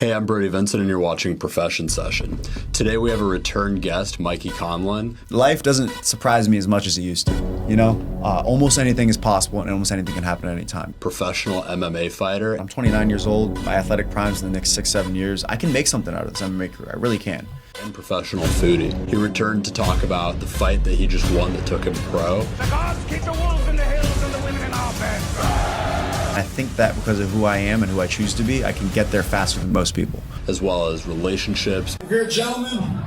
Hey, I'm Brody Vinson, and you're watching Profession Session. Today we have a return guest, Mikey Conlon. Life doesn't surprise me as much as it used to. You know, almost anything is possible and almost anything can happen at any time. Professional MMA fighter. I'm 29 years old. My athletic prime's in the next 6-7 years. I can make something out of this MMA career. I really can. And professional foodie. He returned to talk about the fight that he just won that took him pro. The gods keep the wolves in the hills and the women in our bed. I think that because of who I am and who I choose to be, I can get there faster than most people. As well as relationships. If you're a gentleman,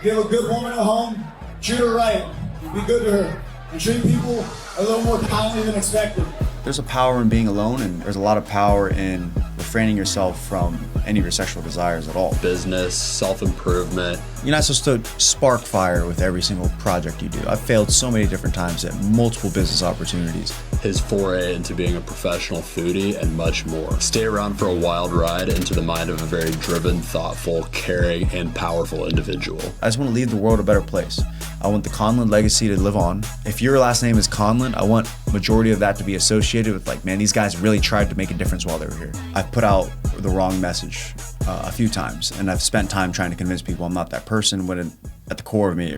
you have a good woman at home, treat her right, be good to her, and treat people a little more kindly than expected. There's a power in being alone, and there's a lot of power in refraining yourself from any of your sexual desires at all. Business, self-improvement. You're not supposed to spark fire with every single project you do. I've failed so many different times at multiple business opportunities. His foray into being a professional foodie, and much more. Stay around for a wild ride into the mind of a very driven, thoughtful, caring, and powerful individual. I just want to leave the world a better place. I want the Conlon legacy to live on. If your last name is Conlon, I want majority of that to be associated with, like, man, these guys really tried to make a difference while they were here. I've put out the wrong message a few times, and I've spent time trying to convince people I'm not that person when at the core of me.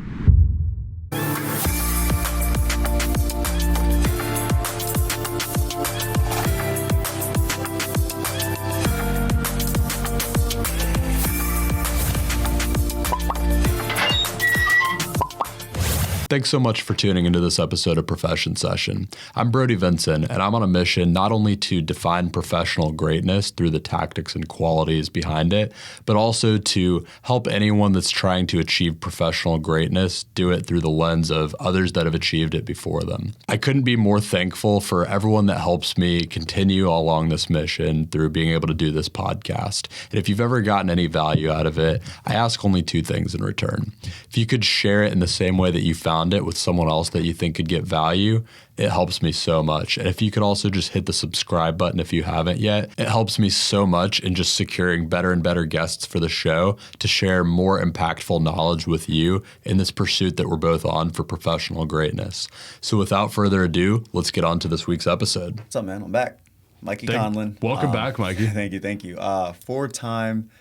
Thanks so much for tuning into this episode of Profession Session. I'm Brody Vinson, and I'm on a mission not only to define professional greatness through the tactics and qualities behind it, but also to help anyone that's trying to achieve professional greatness do it through the lens of others that have achieved it before them. I couldn't be more thankful for everyone that helps me continue along this mission through being able to do this podcast. And if you've ever gotten any value out of it, I ask only two things in return. If you could share it in the same way that you found it with someone else that you think could get value, it helps me so much. And if you could also just hit the subscribe button if you haven't yet, it helps me so much in just securing better and better guests for the show to share more impactful knowledge with you in this pursuit that we're both on for professional greatness. So without further ado, let's get on to this week's episode. What's up, man? I'm back. Mikey Conlon. Welcome back, Mikey. Thank you. 4-time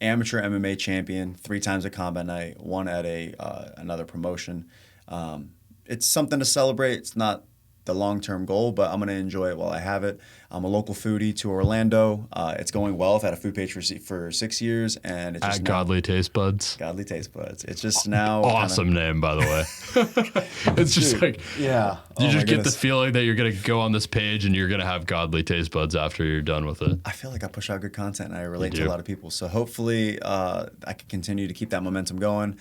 amateur MMA champion, 3 times at Combat Night, 1 at another promotion. It's something to celebrate. It's not the long-term goal, but I'm going to enjoy it while I have it. I'm a local foodie to Orlando. It's going well. I've had a food page for 6 years, and it's just at Godly Taste Buds. Godly Taste Buds. It's just now awesome name, by the way. It's just like, yeah, you just get the feeling that you're going to go on this page and you're going to have Godly Taste Buds after you're done with it. I feel like I push out good content and I relate to a lot of people. So hopefully I can continue to keep that momentum going.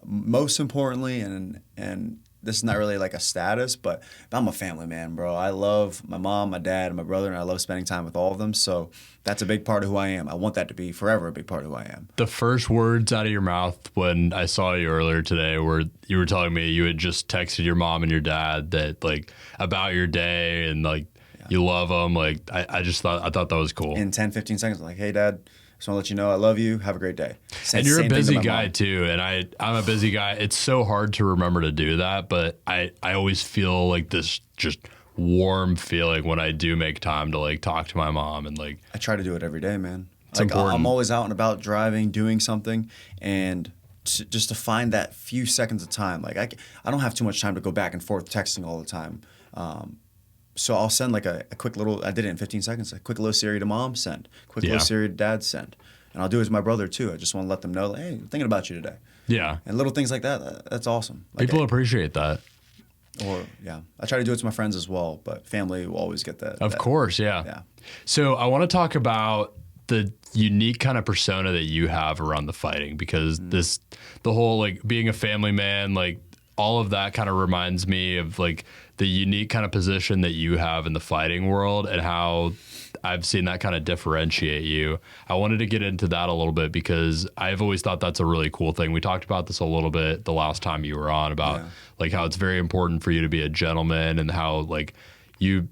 Most importantly, and this is not really like a status, but I'm a family man, bro. I love my mom, my dad, and my brother, and I love spending time with all of them. So that's a big part of who I am. I want that to be forever a big part of who I am. The first words out of your mouth when I saw you earlier today were you were telling me you had just texted your mom and your dad that, like, about your day and, like, you love them. Like, I thought that was cool. In 10, 15 seconds, I'm like, hey, Dad, just want to let you know I love you. Have a great day. And you're a busy guy too, and I'm a busy guy. It's so hard to remember to do that, but I always feel like this just warm feeling when I do make time to, like, talk to my mom, and, like, I try to do it every day, man. It's like, important. I'm always out and about driving, doing something, and just to find that few seconds of time. Like, I don't have too much time to go back and forth texting all the time. So I'll send like a quick little, I did it in 15 seconds, a quick little Siri to mom, send. Quick little Siri to dad, send. And I'll do it with my brother too. I just want to let them know, like, hey, I'm thinking about you today. Yeah. And little things like that, that's awesome. Like, people appreciate that. Or, yeah. I try to do it to my friends as well, but family will always get that. Of course, yeah. So I want to talk about the unique kind of persona that you have around the fighting, because the whole, like, being a family man, like, all of that kind of reminds me of, like, the unique kind of position that you have in the fighting world and how I've seen that kind of differentiate you. I wanted to get into that a little bit because I've always thought that's a really cool thing. We talked about this a little bit the last time you were on about like how it's very important for you to be a gentleman and how, like, you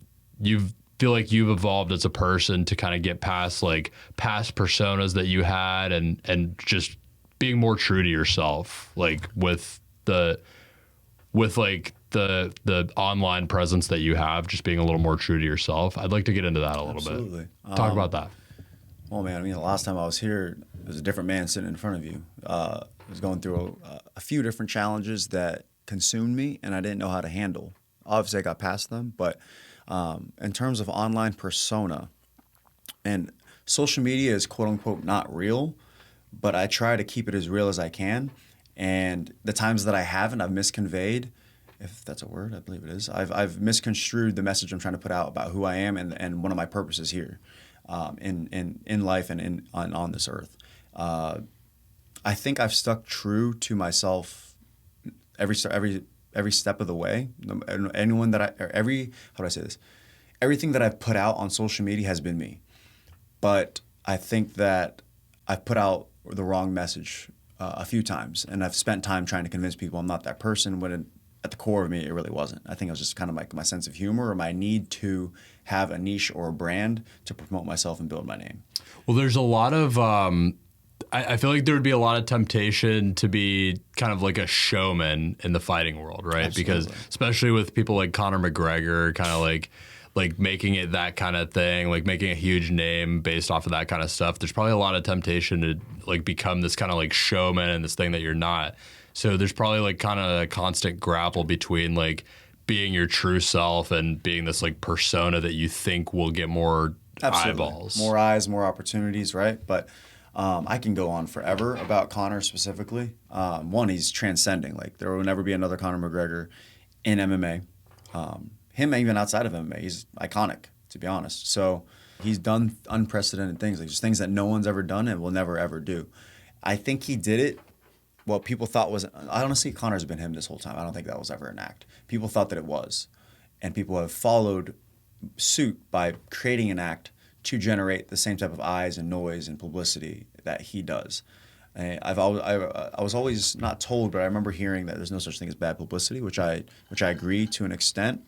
feel like you've evolved as a person to kind of get past, like, past personas that you had and just being more true to yourself, like, with the online presence that you have, just being a little more true to yourself. I'd like to get into that a little bit. Talk about that. Well, man, I mean, the last time I was here, there was a different man sitting in front of you. I was going through a few different challenges that consumed me, and I didn't know how to handle. Obviously, I got past them, but in terms of online persona, and social media is quote unquote not real, but I try to keep it as real as I can. And the times that I haven't, I've misconveyed, if that's a word, I believe it is. I've misconstrued the message I'm trying to put out about who I am and one of my purposes here, in life and on this earth. I think I've stuck true to myself every step of the way. Anyone that how do I say this? Everything that I've put out on social media has been me, but I think that I've put out the wrong message a few times, and I've spent time trying to convince people I'm not that person when at the core of me, it really wasn't. I think it was just kind of like my sense of humor or my need to have a niche or a brand to promote myself and build my name. Well, there's a lot of, I feel like there would be a lot of temptation to be kind of like a showman in the fighting world, right? Absolutely. Because especially with people like Conor McGregor, kind of like making it that kind of thing, like making a huge name based off of that kind of stuff. There's probably a lot of temptation to like become this kind of like showman and this thing that you're not. So there's probably like kind of a constant grapple between like being your true self and being this like persona that you think will get more Absolutely. eyeballs. More eyes, more opportunities, right? But I can go on forever about Conor specifically. One, he's transcending. Like there will never be another Conor McGregor in MMA. Him even outside of MMA, he's iconic, to be honest. So he's done unprecedented things, like just things that no one's ever done and will never ever do. I think he did it. What people thought was, I honestly, Conor's been him this whole time. I don't think that was ever an act. People thought that it was. And people have followed suit by creating an act to generate the same type of eyes and noise and publicity that he does. I was always not told, but I remember hearing that there's no such thing as bad publicity, which I agree to an extent.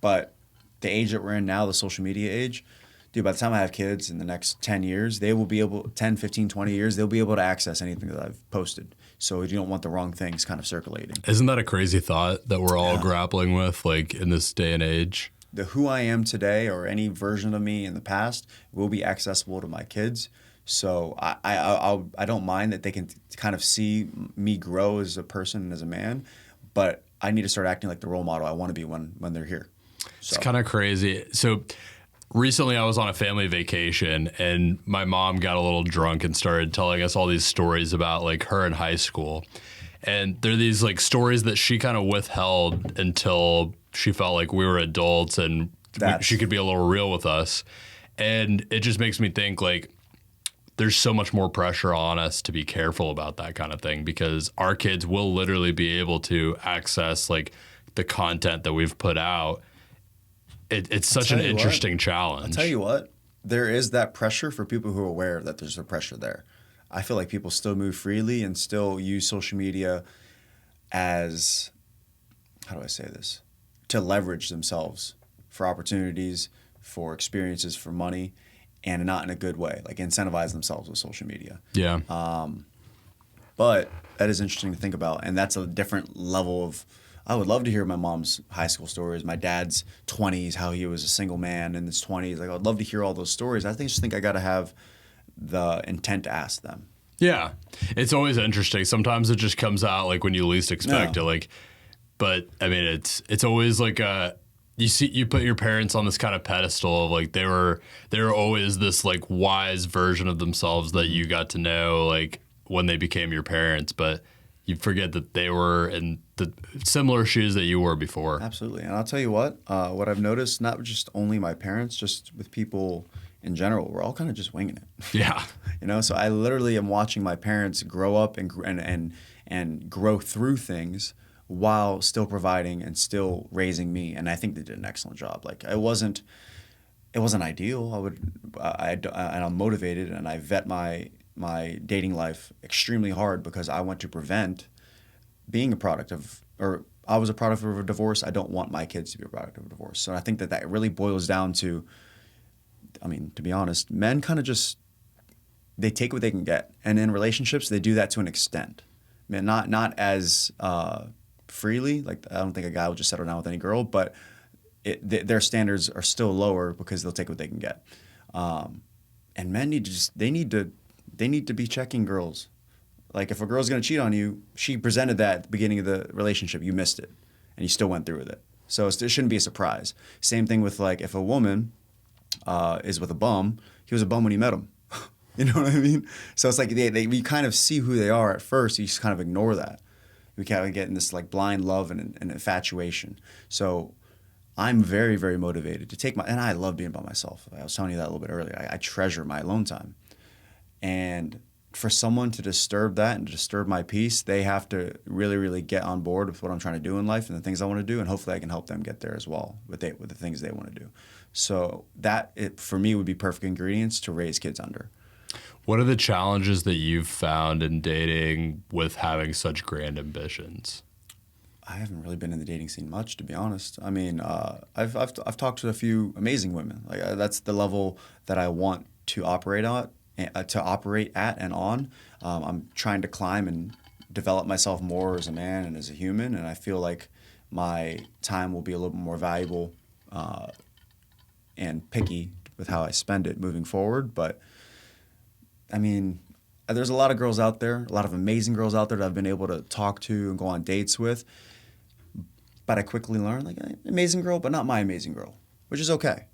But the age that we're in now, the social media age, dude, by the time I have kids in the next 10 years, they will be able, 10, 15, 20 years, they'll be able to access anything that I've posted. So you don't want the wrong things kind of circulating. Isn't that a crazy thought that we're all grappling with, like in this day and age? The who I am today or any version of me in the past will be accessible to my kids. So I don't mind that they can kind of see me grow as a person and as a man, but I need to start acting like the role model I want to be when they're here. So. It's kind of crazy. So recently I was on a family vacation and my mom got a little drunk and started telling us all these stories about like her in high school. And they're these like stories that she kind of withheld until she felt like we were adults and she could be a little real with us. And it just makes me think like there's so much more pressure on us to be careful about that kind of thing because our kids will literally be able to access like the content that we've put out. It's such an interesting challenge. I'll tell you what, there is that pressure for people who are aware that there's a pressure there. I feel like people still move freely and still use social media as, how do I say this, to leverage themselves for opportunities, for experiences, for money, and not in a good way, like incentivize themselves with social media. Yeah. But that is interesting to think about, and that's a different level of. I would love to hear my mom's high school stories, my dad's 20s, how he was a single man in his 20s. Like, I'd love to hear all those stories. I just think I got to have the intent to ask them. Yeah. It's always interesting. Sometimes it just comes out like when you least expect it. Like, but I mean, it's always like you put your parents on this kind of pedestal of like they were always this like wise version of themselves that you got to know like when they became your parents, but you forget that they were in the similar shoes that you were before. Absolutely. And I'll tell you what I've noticed, not just only my parents, just with people in general, we're all kind of just winging it. Yeah. So I literally am watching my parents grow up and grow through things while still providing and still raising me. And I think they did an excellent job. Like it wasn't ideal. I'm motivated and I vet my dating life extremely hard because I want to prevent being a product of, or I was a product of a divorce. I don't want my kids to be a product of a divorce. So I think that really boils down to, I mean, to be honest, men kind of just, they take what they can get. And in relationships, they do that to an extent. I mean, not as freely. Like, I don't think a guy will just settle down with any girl, but their standards are still lower because they'll take what they can get. And men they need to be checking girls. Like if a girl's gonna cheat on you, she presented that at the beginning of the relationship, you missed it, and you still went through with it. So it shouldn't be a surprise. Same thing with like if a woman is with a bum, he was a bum when you met him. You know what I mean? So it's like we kind of see who they are at first. You just kind of ignore that. We kind of get in this like blind love and infatuation. So I'm very, very motivated to take and I love being by myself. I was telling you that a little bit earlier. I treasure my alone time. And for someone to disturb that and disturb my peace, they have to really, really get on board with what I'm trying to do in life and the things I want to do. And hopefully I can help them get there as well with the things they want to do. So for me, would be perfect ingredients to raise kids under. What are the challenges that you've found in dating with having such grand ambitions? I haven't really been in the dating scene much, to be honest. I mean, I've talked to a few amazing women. Like that's the level that I want to operate at and on. I'm trying to climb and develop myself more as a man and as a human, and I feel like my time will be a little bit more valuable and picky with how I spend it moving forward. But I mean, there's a lot of girls out there, a lot of amazing girls out there that I've been able to talk to and go on dates with. But I quickly learned, like, amazing girl, but not my amazing girl, which is okay.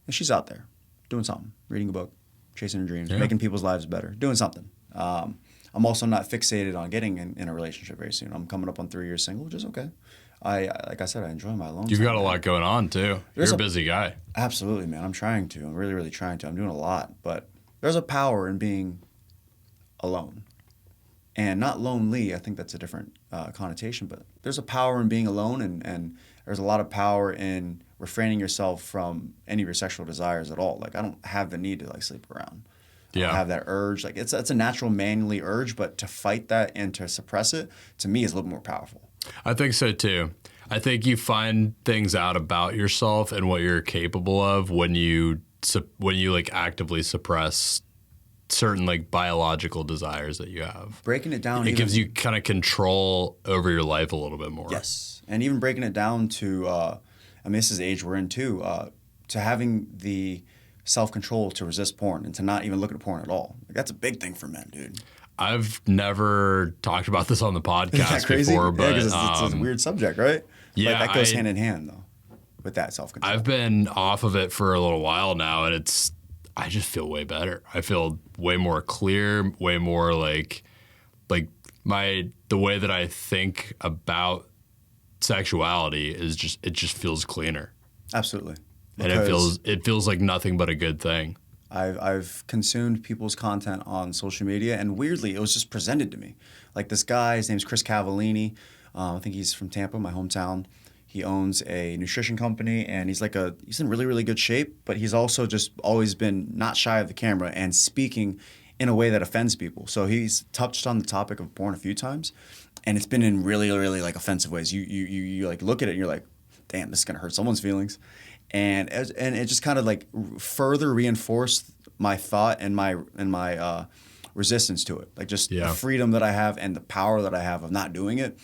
And she's out there doing something, reading a book, chasing her dreams, making people's lives better, doing something. I'm also not fixated on getting in a relationship very soon. I'm coming up on 3 years single, which is okay. Like I said, I enjoy my alone time. You've got a lot going on, too. You're a busy guy. Absolutely, man. I'm trying to. I'm really, really trying to. I'm doing a lot. But there's a power in being alone. And not lonely. I think that's a different connotation. But there's a power in being alone, and there's a lot of power in refraining yourself from any of your sexual desires at all. Like, I don't have the need to, like, sleep around. I don't have that urge. Like, it's a natural manly urge, but to fight that and to suppress it, to me, is a little more powerful. I think so, too. I think you find things out about yourself and what you're capable of when you like actively suppress certain like biological desires that you have. Breaking it down. It gives you kind of control over your life a little bit more. Yes. And even breaking it down to, I mean, this is the age we're in too, to having the self-control to resist porn and to not even look at porn at all. Like, that's a big thing for men, dude. I've never talked about this on the podcast before, but because it's a weird subject, right? Yeah, but that goes hand in hand though, with that self-control. I've been off of it for a little while now, and I just feel way better. I feel way more clear, way more like the way that I think about sexuality is it just feels cleaner. Absolutely. And it feels like nothing but a good thing. I've consumed people's content on social media, and weirdly, it was just presented to me. Like this guy, his name's Chris Cavallini. I think he's from Tampa, my hometown. He owns a nutrition company, and he's in really, really good shape, but he's also just always been not shy of the camera and speaking in a way that offends people. So he's touched on the topic of porn a few times, and it's been in really, really like offensive ways. You like look at it and you're like, damn, this is gonna hurt someone's feelings. And it just kind of like further reinforced my thought and my resistance to it. Like just the freedom that I have and the power that I have of not doing it.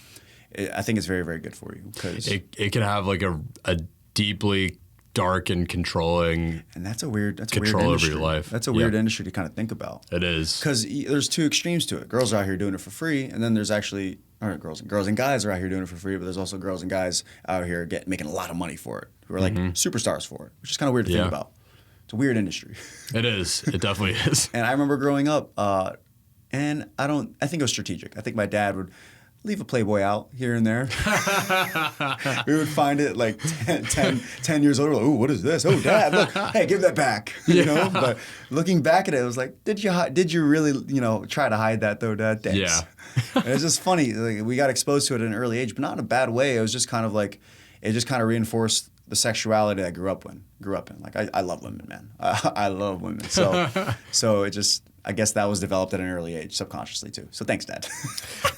I think it's very, very good for you because it can have like a deeply dark and controlling. And that's a weird control over your life. That's a weird industry to kind of think about. It is because there's two extremes to it. Girls are out here doing it for free, and then there's actually girls and guys are out here doing it for free, but there's also girls and guys out here making a lot of money for it, who are like superstars for it, which is kind of weird to think about. It's a weird industry. It is. It definitely is. And I remember growing up, and I think it was strategic. I think my dad would leave a Playboy out here and there. We would find it like 10 years older. Like, ooh, what is this? Oh, Dad, look, hey, give that back. You know? But looking back at it, it was like, did you really, try to hide that though, Dad? Thanks. Yeah. And it's just funny. Like, we got exposed to it at an early age, but not in a bad way. It was just kind of like, it just kind of reinforced the sexuality I grew up in. Like, I love women, man. I love women. So it just, I guess that was developed at an early age, subconsciously too. So thanks, Dad.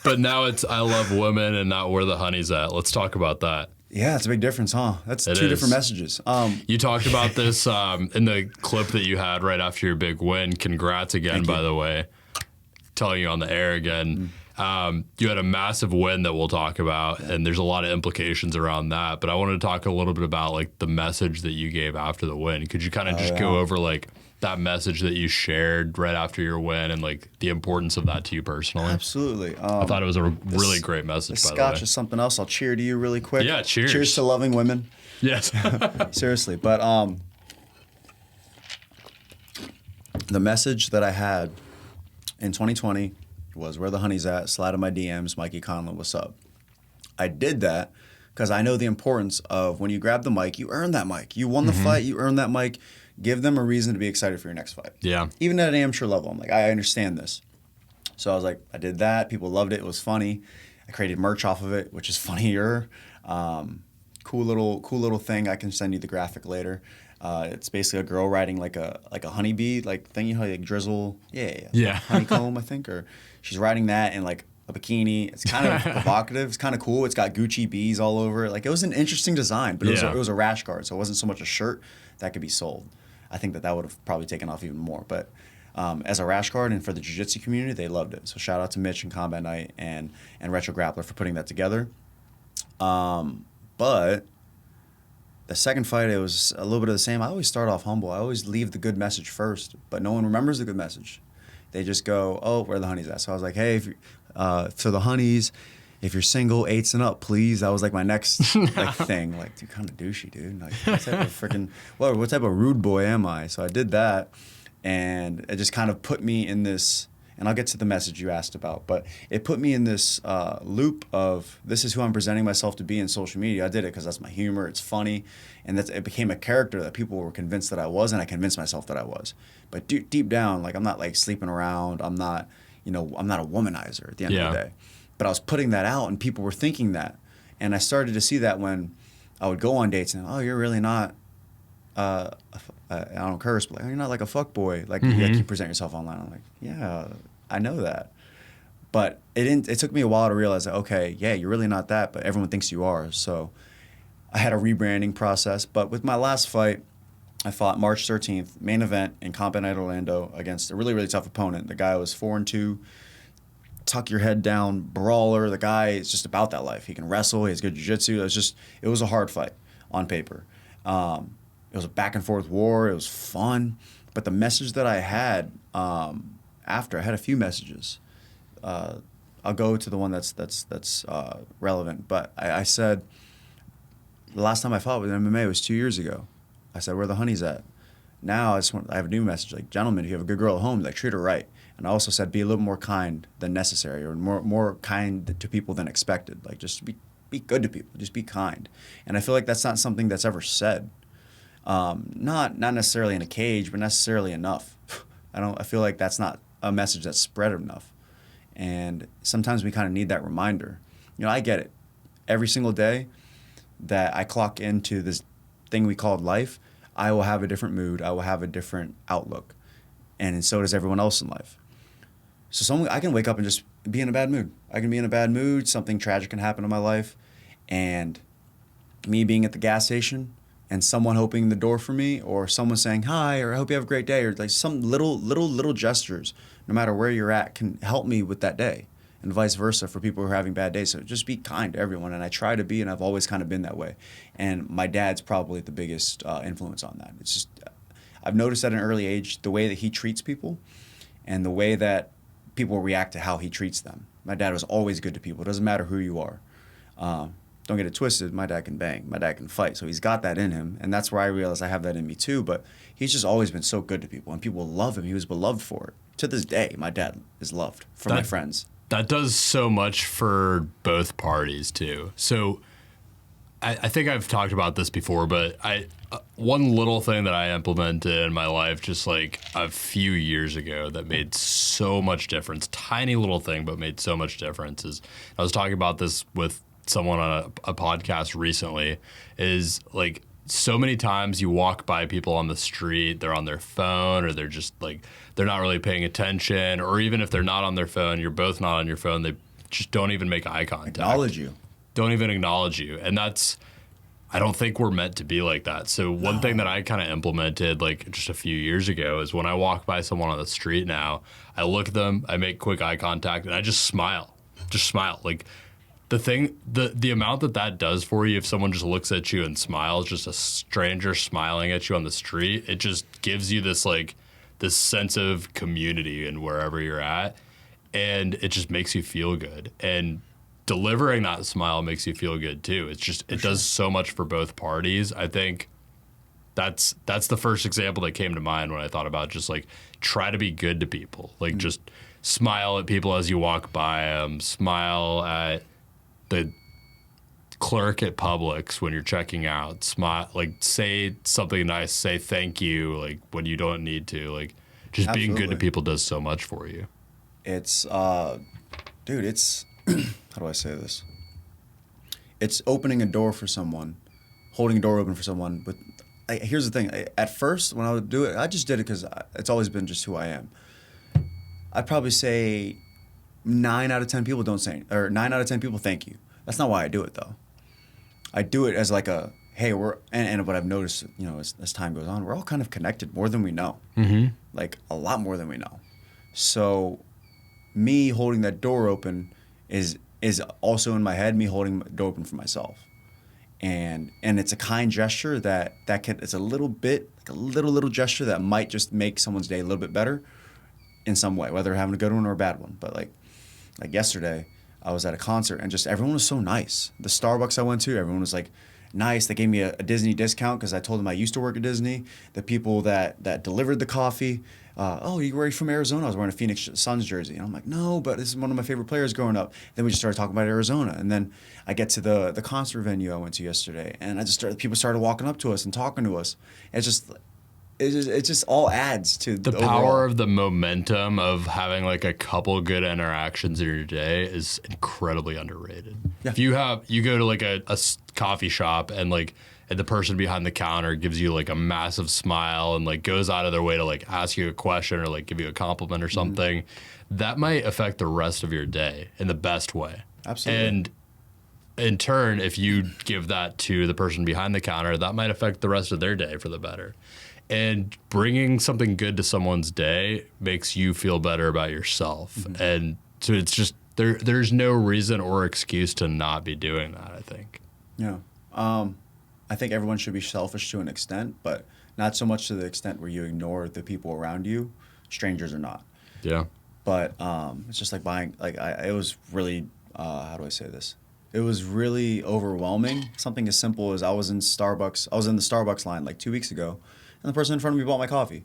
But now it's I love women and not where the honey's at. Let's talk about that. Yeah, it's a big difference, huh? That's two different messages. You talked about this in the clip that you had right after your big win. Congrats again, by the way. Telling you on the air again. You had a massive win that we'll talk about, and there's a lot of implications around that. But I wanted to talk a little bit about like the message that you gave after the win. Could you kind of just go over like that message that you shared right after your win and like the importance of that to you personally? Absolutely. I thought it was a really great message. The by the way, scotch is something else. I'll cheer to you really quick. Yeah, cheers. Cheers to loving women. Yes. Seriously, but the message that I had in 2020 was where the honey's at. Slide in my DMs, Mikey Conlon, what's up? I did that because I know the importance of when you grab the mic, you earn that mic. You won the fight, you earned that mic. Give them a reason to be excited for your next fight. Yeah. Even at an amateur level, I'm like, I understand this. So I was like, I did that. People loved it. It was funny. I created merch off of it, which is funnier. Cool little thing. I can send you the graphic later. It's basically a girl riding like a honeybee like thing, you know, like drizzle. Yeah. Honeycomb, I think, or she's riding that in like a bikini. It's kind of provocative. It's kind of cool. It's got Gucci bees all over it. Like it was an interesting design, but it was a rash guard, so it wasn't so much a shirt that could be sold. I think that would have probably taken off even more. But as a rash guard and for the jiu-jitsu community, they loved it. So shout out to Mitch and Combat Night and Retro Grappler for putting that together. But the second fight, it was a little bit of the same. I always start off humble. I always leave the good message first, but no one remembers the good message. They just go, oh, where the honey's at? So I was like, hey, to the honeys, if you're single, 8s and up, please. That was like my next thing. Like, dude, kind of douchey, dude. Like, what type of rude boy am I? So I did that, and it just kind of put me in this, and I'll get to the message you asked about, but it put me in this loop of this is who I'm presenting myself to be in social media. I did it because that's my humor. It's funny, and it became a character that people were convinced that I was, and I convinced myself that I was. But deep down, like I'm not like sleeping around. I'm not a womanizer at the end of the day. But I was putting that out, and people were thinking that. And I started to see that when I would go on dates, and, oh, you're really not, I don't curse, but like, oh, you're not like a fuckboy. Like, you present yourself online. I'm like, yeah, I know that. But it took me a while to realize that, okay, yeah, you're really not that, but everyone thinks you are. So I had a rebranding process. But with my last fight, I fought March 13th, main event in Combat Night Orlando against a really, really tough opponent. The guy was 4-2. Tuck your head down, brawler. The guy is just about that life. He can wrestle. He has good jiu-jitsu. It was a hard fight on paper. It was a back and forth war. It was fun. But the message that I had after, I had a few messages. I'll go to the one that's relevant. But I said, the last time I fought with MMA was 2 years ago. I said, where the honey's at? Now I have a new message. Like, gentlemen, if you have a good girl at home, like, treat her right. And I also said, be a little more kind than necessary, or more kind to people than expected. Like, just be good to people. Just be kind. And I feel like that's not something that's ever said. Not necessarily in a cage, but necessarily enough. I feel like that's not a message that's spread enough. And sometimes we kind of need that reminder. You know, I get it. Every single day that I clock into this thing we call life, I will have a different mood. I will have a different outlook. And so does everyone else in life. So I can wake up and just be in a bad mood. I can be in a bad mood. Something tragic can happen in my life. And me being at the gas station and someone opening the door for me, or someone saying hi, or I hope you have a great day, or like some little gestures, no matter where you're at, can help me with that day. And vice versa for people who are having bad days. So just be kind to everyone. And I try to be, and I've always kind of been that way. And my dad's probably the biggest influence on that. It's just, I've noticed at an early age, the way that he treats people and the way that people react to how he treats them. My dad was always good to people. It doesn't matter who you are. Don't get it twisted. My dad can bang. My dad can fight. So he's got that in him. And that's where I realized I have that in me too. But he's just always been so good to people. And people love him. He was beloved for it. To this day, my dad is loved from my friends. That does so much for both parties too. So I think I've talked about this before, but one little thing that I implemented in my life just like a few years ago that made so much difference, tiny little thing, but made so much difference, is I was talking about this with someone on a podcast recently, is like so many times you walk by people on the street, they're on their phone, or they're just like, they're not really paying attention, or even if they're not on their phone, you're both not on your phone, they just don't even make eye contact. Acknowledge you. Don't even acknowledge you. And I don't think we're meant to be like that. So one thing that I kind of implemented like just a few years ago is when I walk by someone on the street now, I look at them, I make quick eye contact, and I just smile. Just smile. Like the amount that does for you if someone just looks at you and smiles, just a stranger smiling at you on the street, it just gives you this like this sense of community in wherever you're at, and it just makes you feel good. And delivering that smile makes you feel good too. It's just it does so much for both parties. I think that's the first example that came to mind when I thought about just like try to be good to people. Like just smile at people as you walk by them. Smile at the clerk at Publix when you're checking out. Smile, like say something nice. Say thank you, like when you don't need to. Like just being good to people does so much for you. It's, dude, it's how do I say this? It's opening a door for someone, holding a door open for someone. But here's the thing: at first, when I would do it, I just did it because it's always been just who I am. I'd probably say 9 out of 10 people don't say, or 9 out of 10 people thank you. That's not why I do it though. I do it as like a, hey, and what I've noticed, you know, as time goes on, we're all kind of connected more than we know. Mm-hmm. Like a lot more than we know. So me holding that door open is also in my head, me holding the door open for myself. And it's a kind gesture it's a little bit, like a little gesture that might just make someone's day a little bit better in some way, whether they're having a good one or a bad one. But like yesterday, I was at a concert and just everyone was so nice. The Starbucks I went to, everyone was like nice. They gave me a Disney discount because I told them I used to work at Disney. The people that delivered the coffee, oh, you were from Arizona? I was wearing a Phoenix Suns jersey. And I'm like, no, but this is one of my favorite players growing up. Then we just started talking about Arizona. And then I get to the concert venue I went to yesterday, and people started walking up to us and talking to us. It just all adds to the power of the momentum of having like a couple good interactions in your day is incredibly underrated. Yeah. If you go to like a coffee shop and the person behind the counter gives you like a massive smile and like goes out of their way to like ask you a question or like give you a compliment or something, that might affect the rest of your day in the best way. Absolutely. And in turn, if you give that to the person behind the counter, that might affect the rest of their day for the better. And bringing something good to someone's day makes you feel better about yourself. Mm-hmm. And so it's just, there's no reason or excuse to not be doing that, I think. Yeah. I think everyone should be selfish to an extent, but not so much to the extent where you ignore the people around you, strangers or not. Yeah. But it's just like buying, it was really, how do I say this? It was really overwhelming. Something as simple as I was in the Starbucks line like 2 weeks ago, and the person in front of me bought my coffee.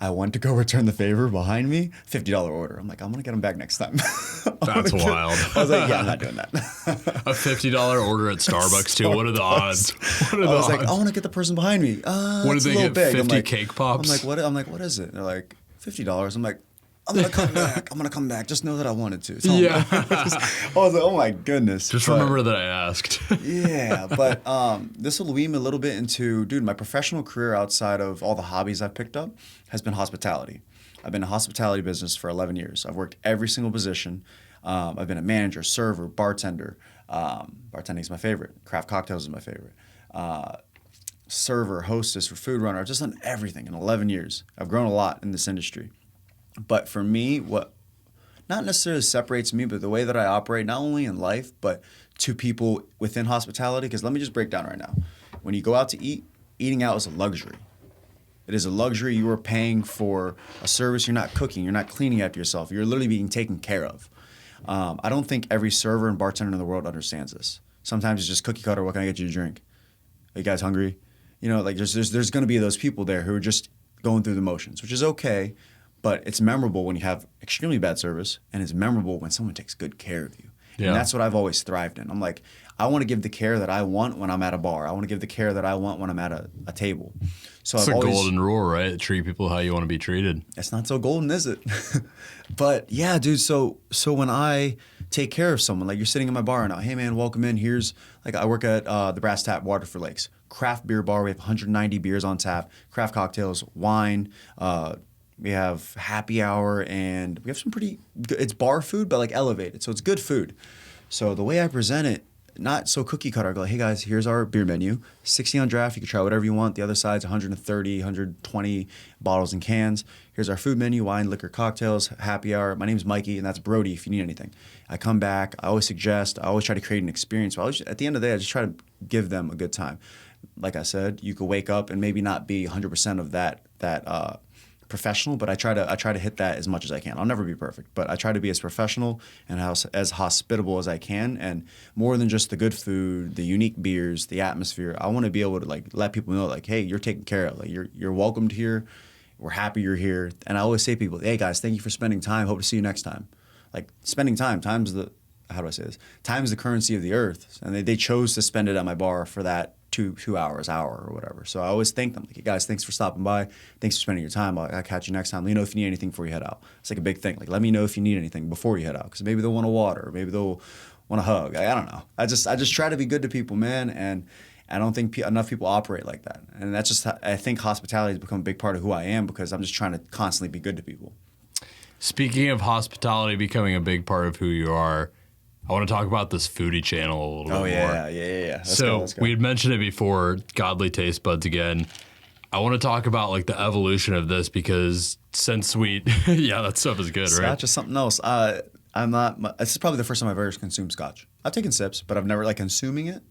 I went to go return the favor behind me, $50 order. I'm like, I'm going to get them back next time. That's wild. I was like, yeah, I'm not doing that. A $50 order at Starbucks, too. What are the odds? I was like, I want to get the person behind me. What did they get, big. 50 cake pops? I'm like, what is it? They're like, $50. I'm like, I'm going to come back. I'm going to come back. Just know that I wanted to. Yeah. I was like, oh my goodness. Just remember that I asked. Yeah. But this will lead me a little bit into, dude, my professional career outside of all the hobbies I've picked up has been hospitality. I've been in the hospitality business for 11 years. I've worked every single position. I've been a manager, server, bartender. Bartending is my favorite. Craft cocktails is my favorite. Server, hostess, or food runner. I've just done everything in 11 years. I've grown a lot in this industry. But for me, what not necessarily separates me, but the way that I operate, not only in life, but to people within hospitality, because let me just break down right now. When you go out to eat, eating out is a luxury. It is a luxury. You are paying for a service. You're not cooking. You're not cleaning after yourself. You're literally being taken care of. I don't think every server and bartender in the world understands this. Sometimes it's just cookie cutter. What can I get you to drink? Are you guys hungry? You know, like there's going to be those people there who are just going through the motions, which is okay. But it's memorable when you have extremely bad service, and it's memorable when someone takes good care of you. Yeah. And that's what I've always thrived in. I'm like, I want to give the care that I want when I'm at a bar. I want to give the care that I want when I'm at a table. So it's a golden rule, right? Treat people how you want to be treated. It's not so golden, is it? But yeah, dude, so when I take care of someone, like you're sitting in my bar now, hey man, welcome in. Here's, like I work at the Brass Tap, Waterford Lakes. Craft beer bar. We have 190 beers on tap, craft cocktails, wine, we have happy hour, and we have some pretty good, it's bar food, but like elevated. So it's good food. So the way I present it, not so cookie cutter. I go, hey guys, here's our beer menu. 60 on draft. You can try whatever you want. The other side's 130, 120 bottles and cans. Here's our food menu, wine, liquor, cocktails, happy hour. My name's Mikey, and that's Brody if you need anything. I come back. I always suggest. I always try to create an experience. But at the end of the day, I just try to give them a good time. Like I said, you could wake up and maybe not be 100% of that professional, but I try to hit that as much as I can. I'll never be perfect, but I try to be as professional and as hospitable as I can. And more than just the good food, the unique beers, the atmosphere, I want to be able to like let people know like, hey, you're taken care of. Like you're welcomed here. We're happy you're here. And I always say to people, hey guys, thank you for spending time. Hope to see you next time. Like spending time's the currency of the earth. And they chose to spend it at my bar for that 2 hours, hour or whatever. So I always thank them. Like, hey guys, thanks for stopping by. Thanks for spending your time. I'll catch you next time. Let me know if you need anything before you head out. It's like a big thing. Like, let me know if you need anything before you head out. Because maybe they'll want a water. Or maybe they'll want a hug. I don't know. I just try to be good to people, man. And I don't think enough people operate like that. And that's just, I think hospitality has become a big part of who I am because I'm just trying to constantly be good to people. Speaking of hospitality becoming a big part of who you are, I want to talk about this foodie channel a little bit more. Yeah. Let's go. We had mentioned it before, Godly Taste Buds again. I want to talk about like the evolution of this because since we, that stuff is good, right? Scotch is something else. This is probably the first time I've ever consumed Scotch. I've taken sips, but I've never like consuming it.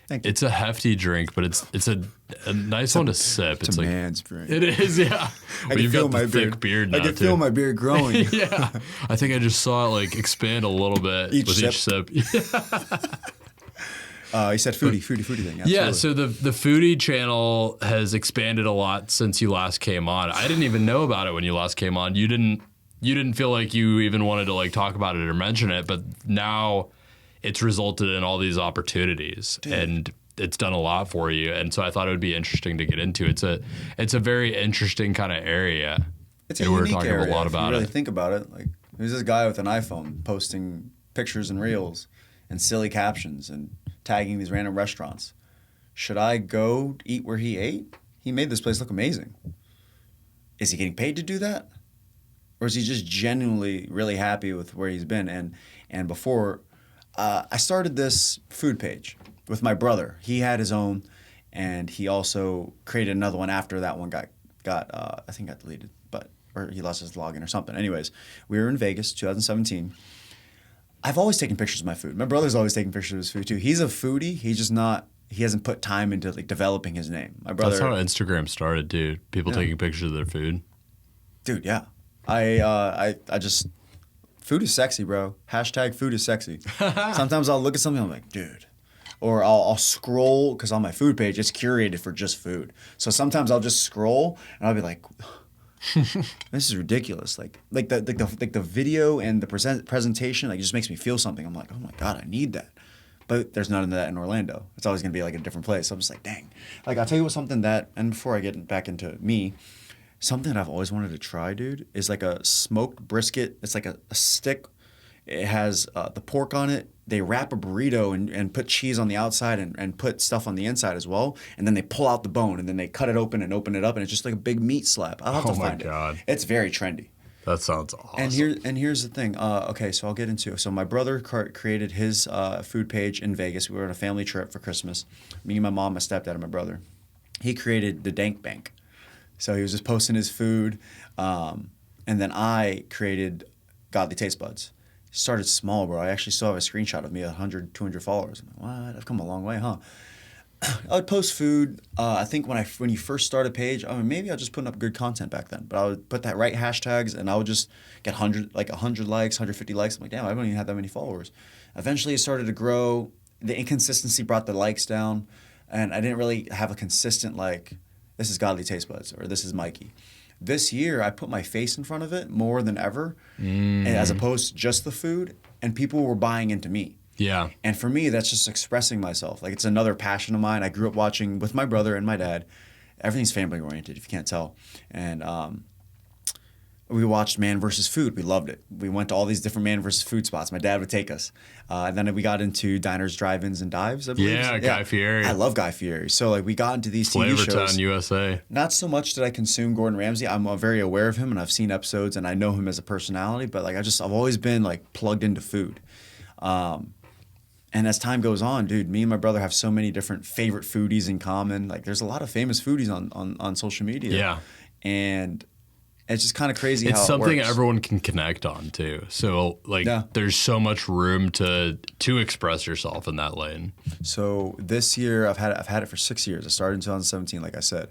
Thank you. It's a hefty drink, but it's a nice one to sip. It's a man's drink. It is, yeah. I can feel my beard now, I can feel my beard growing. Yeah. I think I just saw it like expand a little bit with each sip. You said foodie thing. Absolutely. Yeah, so the foodie channel has expanded a lot since you last came on. I didn't even know about it when you last came on. You didn't feel like you even wanted to like talk about it or mention it, but now it's resulted in all these opportunities. Dude. And it's done a lot for you. And so I thought it would be interesting to get into. It's a very interesting kind of area. It's a unique talking area. A lot about if you really think about it, like there's this guy with an iPhone posting pictures and reels and silly captions and tagging these random restaurants. Should I go eat where he ate? He made this place look amazing. Is he getting paid to do that? Or is he just genuinely really happy with where he's been? And before, I started this food page with my brother. He had his own, and he also created another one after that one got I think got deleted, or he lost his login or something. Anyways, we were in Vegas, 2017. I've always taken pictures of my food. My brother's always taking pictures of his food too. He's a foodie. He's just not. He hasn't put time into like developing his name. My brother. That's how Instagram started, dude. People taking pictures of their food. Dude, yeah. I just food is sexy, bro. Hashtag food is sexy. Sometimes I'll look at something, I'm like, dude. Or I'll scroll because on my food page it's curated for just food. So sometimes I'll just scroll and I'll be like, this is ridiculous. Like the video and the presentation like it just makes me feel something. I'm like, oh my god, I need that. But there's none of that in Orlando. It's always gonna be like a different place. So I'm just like, dang. Like I'll tell you what, something that, and before I get back into me, something that I've always wanted to try, dude, is like a smoked brisket. It's like a stick. It has the pork on it. They wrap a burrito and put cheese on the outside and put stuff on the inside as well. And then they pull out the bone and then they cut it open and open it up. And it's just like a big meat slab. I'll have to find it. Oh, my God. It's very trendy. That sounds awesome. And here's the thing. Okay, so I'll get into it. So my brother created his food page in Vegas. We were on a family trip for Christmas. Me, my mom, my stepdad, and my brother. He created the Dank Bank. So he was just posting his food. And then I created Godly Taste Buds. Started small, bro. I actually still have a screenshot of me, 100, 200 followers. I'm like, what? I've come a long way, huh? I would post food. I think when you first start a page, maybe I was just putting up good content back then. But I would put that right hashtags, and I would just get 100 likes, 150 likes. I'm like, damn, I don't even have that many followers. Eventually, it started to grow. The inconsistency brought the likes down, and I didn't really have a consistent like, this is Godly Taste Buds or this is Mikey. This year, I put my face in front of it more than ever, as opposed to just the food, and people were buying into me. Yeah. And for me, that's just expressing myself. Like, it's another passion of mine. I grew up watching with my brother and my dad. Everything's family-oriented, if you can't tell. And we watched Man vs. Food. We loved it. We went to all these different Man vs. Food spots. My dad would take us. And then we got into diners, drive-ins, and dives, I believe. Yeah, Guy Fieri. I love Guy Fieri. So, like, we got into these TV shows. Flavortown, USA. Not so much did I consume Gordon Ramsay. I'm very aware of him, and I've seen episodes, and I know him as a personality. But, like, I've always been, like, plugged into food. And as time goes on, dude, me and my brother have so many different favorite foodies in common. Like, there's a lot of famous foodies on social media. Yeah. And it's just kind of crazy how it's something works. Everyone can connect on, too. So, like, there's so much room to express yourself in that lane. So this year, I've had it for 6 years. I started in 2017, like I said.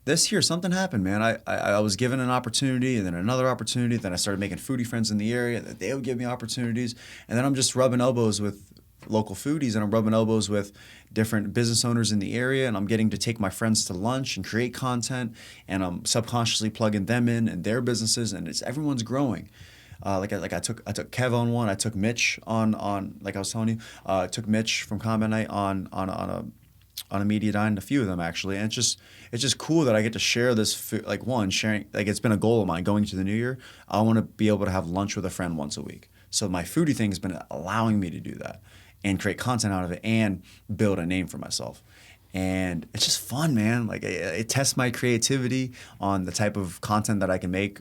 this year something happened, man. I was given an opportunity and then another opportunity. Then I started making foodie friends in the area that they would give me opportunities. And then I'm just rubbing elbows with local foodies, and I'm rubbing elbows with different business owners in the area, and I'm getting to take my friends to lunch and create content, and I'm subconsciously plugging them in and their businesses, and everyone's growing. I took Kev on one. I took Mitch on like I was telling you. I took Mitch from Combat Night on a media dine, a few of them actually, and it's just cool that I get to share this food. Like sharing, like it's been a goal of mine going to the new year. I want to be able to have lunch with a friend once a week. So my foodie thing has been allowing me to do that and create content out of it and build a name for myself. And it's just fun, man. Like it tests my creativity on the type of content that I can make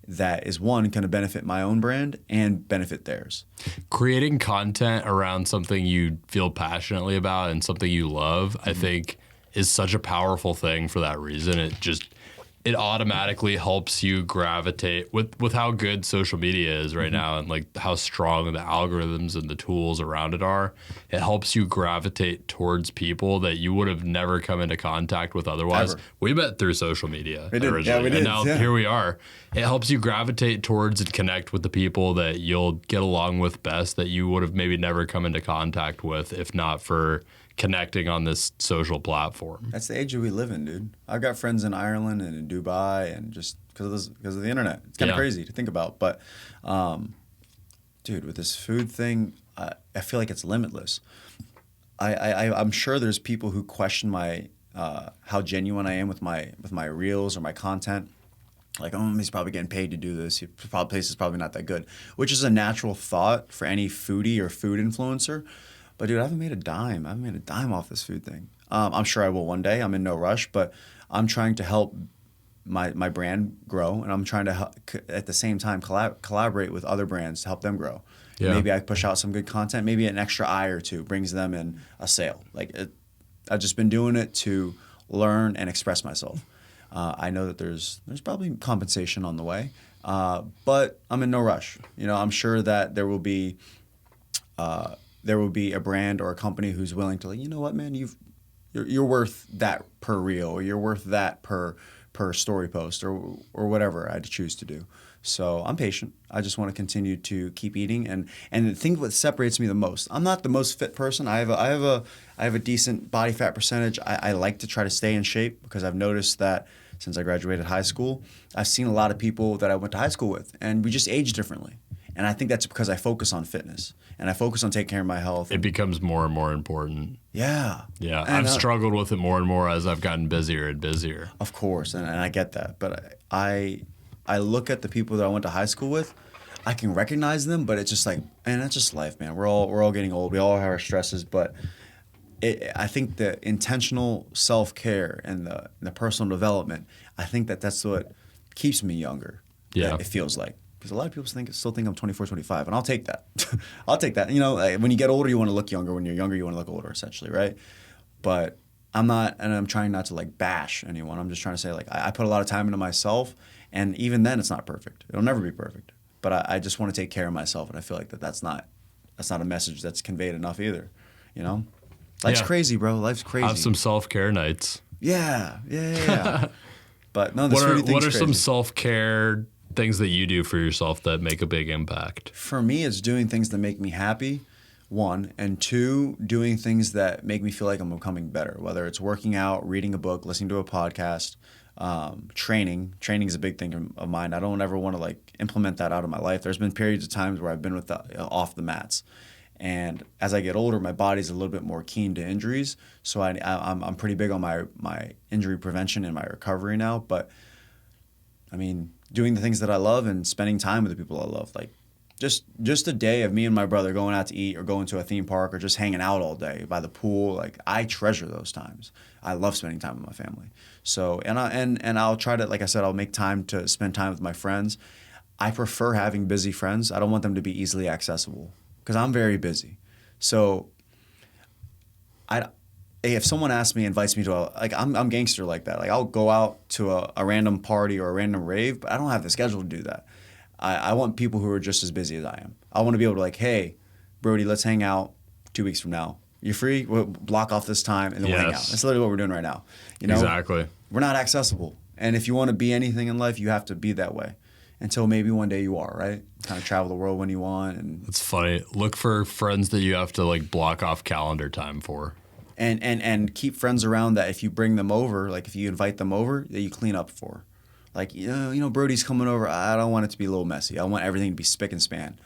that is going to benefit my own brand and benefit theirs. Creating content around something you feel passionately about and something you love, I think is such a powerful thing for that reason. It automatically helps you gravitate with how good social media is right now and like how strong the algorithms and the tools around it are. It helps you gravitate towards people that you would have never come into contact with otherwise. Ever. We met through social media originally. Yeah, we did. And now here we are. It helps you gravitate towards and connect with the people that you'll get along with best that you would have maybe never come into contact with if not for connecting on this social platform. That's the age that we live in, dude. I've got friends in Ireland and in Dubai, and just because of the internet, it's kind of crazy to think about. But, dude, with this food thing, I feel like it's limitless. I'm sure there's people who question my how genuine I am with my reels or my content. Like, oh, he's probably getting paid to do this. Place is probably not that good, which is a natural thought for any foodie or food influencer. But dude, I haven't made a dime. I haven't made a dime off this food thing. I'm sure I will one day. I'm in no rush, but I'm trying to help my brand grow, and I'm trying to at the same time collaborate with other brands to help them grow. Yeah. Maybe I push out some good content. Maybe an extra eye or two brings them in a sale. I've just been doing it to learn and express myself. I know that there's probably compensation on the way, but I'm in no rush. I'm sure that there will be a brand or a company who's willing to, like, you know what, man, you're worth that per reel, or you're worth that per story post, or whatever I choose to do. So I'm patient. I just want to continue to keep eating, and the thing what separates me the most. I'm not the most fit person. I have a decent body fat percentage. I like to try to stay in shape because I've noticed that since I graduated high school, I've seen a lot of people that I went to high school with, and we just age differently. And I think that's because I focus on fitness and I focus on taking care of my health. It becomes more and more important. Yeah. Yeah. I've struggled with it more and more as I've gotten busier and busier. Of course. And I get that. But I look at the people that I went to high school with. I can recognize them, but it's just like, man, that's just life, man. We're all getting old. We all have our stresses. But I think the intentional self-care and the personal development, I think that's what keeps me younger. Yeah. It feels like. Because a lot of people still think I'm 24, 25, and I'll take that. I'll take that. When you get older, you want to look younger. When you're younger, you want to look older, essentially, right? But I'm not, and I'm trying not to like bash anyone. I'm just trying to say, like, I put a lot of time into myself, and even then, it's not perfect. It'll never be perfect. But I just want to take care of myself, and I feel like that's not a message that's conveyed enough either. Life's crazy, bro. Life's crazy. Have some self-care nights. Yeah. But no, this really thing's what are crazy. some self-care things that you do for yourself that make a big impact? For me, it's doing things that make me happy, one, and two, doing things that make me feel like I'm becoming better, whether it's working out, reading a book, listening to a podcast, training. Training is a big thing of mine. I don't ever want to like implement that out of my life. There's been periods of times where I've been off the mats. And as I get older, my body's a little bit more keen to injuries. So I'm pretty big on my injury prevention and my recovery now. But I mean, doing the things that I love and spending time with the people I love, like just a day of me and my brother going out to eat or going to a theme park or just hanging out all day by the pool. Like, I treasure those times. I love spending time with my family. So and I'll try to, like I said, I'll make time to spend time with my friends. I prefer having busy friends. I don't want them to be easily accessible because I'm very busy. So if someone asks me, invites me to I'm gangster like that. Like, I'll go out to a random party or a random rave, but I don't have the schedule to do that. I want people who are just as busy as I am. I want to be able to, like, hey, Brody, let's hang out 2 weeks from now. You're free. We'll block off this time and then we'll hang out. That's literally what we're doing right now. You know, exactly. We're not accessible, and if you want to be anything in life, you have to be that way. Until maybe one day you are, right? Kind of travel the world when you want, and it's funny. Look for friends that you have to like block off calendar time for, and keep friends around that if you bring them over, like if you invite them over, that you clean up for. Like you know, Brody's coming over. I don't want it to be a little messy. I want everything to be spick and span.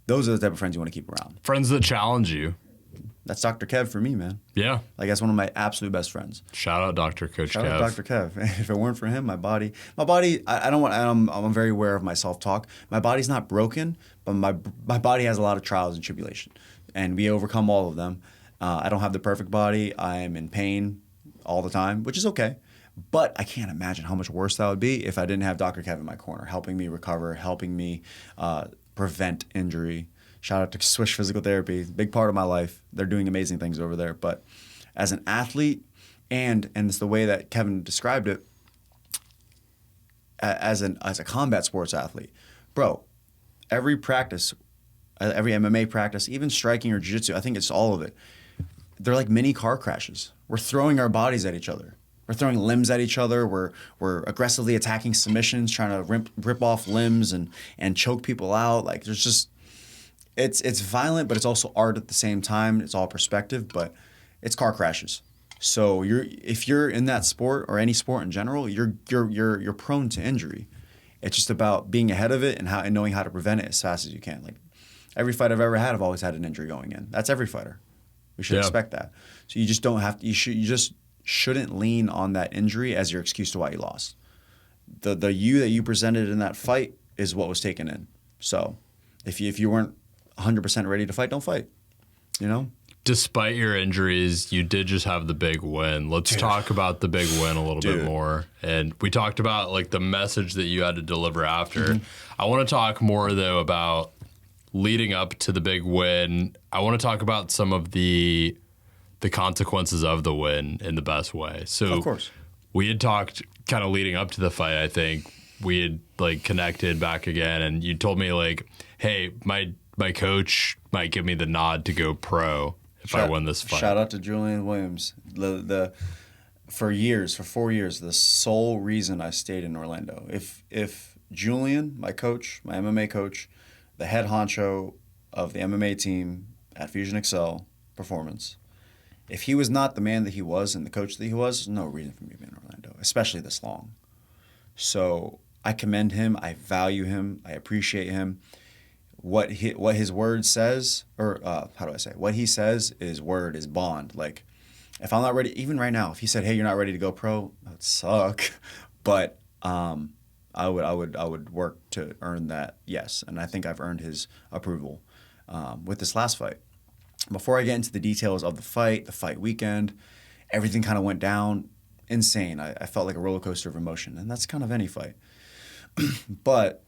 Those are the type of friends you want to keep around. Friends that challenge you. That's Dr. Kev for me, man. Yeah. Like that's one of my absolute best friends. Shout out Dr. Coach Shout Kev. out Dr. Kev. If it weren't for him, my body, I don't want, I'm very aware of my self-talk. My body's not broken, but my body has a lot of trials and tribulation. And we overcome all of them. I don't have the perfect body. I am in pain all the time, which is okay. But I can't imagine how much worse that would be if I didn't have Dr. Kev in my corner, helping me recover, helping me prevent injury. Shout out to Swish Physical Therapy, big part of my life. They're doing amazing things over there. But as an athlete, and it's the way that Kevin described it, as a combat sports athlete, bro, every practice, every MMA practice, even striking or jiu-jitsu, I think it's all of it. They're like mini car crashes. We're throwing our bodies at each other. We're throwing limbs at each other. We're aggressively attacking submissions, trying to rip off limbs and choke people out. Like there's just. It's violent, but it's also art at the same time. It's all perspective, but it's car crashes. So if you're in that sport or any sport in general, you're prone to injury. It's just about being ahead of it and knowing how to prevent it as fast as you can. Like every fight I've ever had, I've always had an injury going in. That's every fighter. We should expect that. So you just don't have to. You just shouldn't lean on that injury as your excuse to why you lost. The you that you presented in that fight is what was taken in. So if you weren't 100% ready to fight, don't fight. You know? Despite your injuries, you did just have the big win. Let's talk about the big win a little bit more. And we talked about like the message that you had to deliver after. I want to talk more though about leading up to the big win. I want to talk about some of the consequences of the win in the best way. So of course. We had talked kind of leading up to the fight, I think. We had like connected back again and you told me like, hey, my coach might give me the nod to go pro if I win this fight. Shout out to Julian Williams. For 4 years, the sole reason I stayed in Orlando. If Julian, my coach, my MMA coach, the head honcho of the MMA team at Fusion Excel Performance, if he was not the man that he was and the coach that he was, there's no reason for me to be in Orlando, especially this long. So I commend him. I value him. I appreciate him. What his word says, or how do I say? What he says is word, is bond. Like, if I'm not ready, even right now, if he said, "Hey, you're not ready to go pro," that would suck. But I would work to earn that yes, and I think I've earned his approval with this last fight. Before I get into the details of the fight weekend, everything kind of went down insane. I felt like a roller coaster of emotion, and that's kind of any fight. But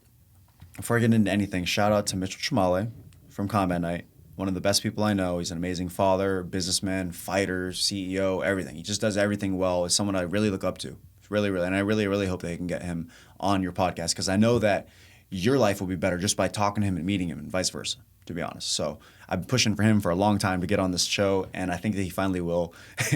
before I get into anything, shout out to Mitchell Chamale from Combat Night, one of the best people I know. He's an amazing father, businessman, fighter, CEO, everything. He just does everything well. He's someone I really look up to. Really, and I really hope they can get him on your podcast because I know that your life will be better just by talking to him and meeting him and vice versa, to be honest. So I've been pushing for him for a long time to get on this show, and I think that he finally will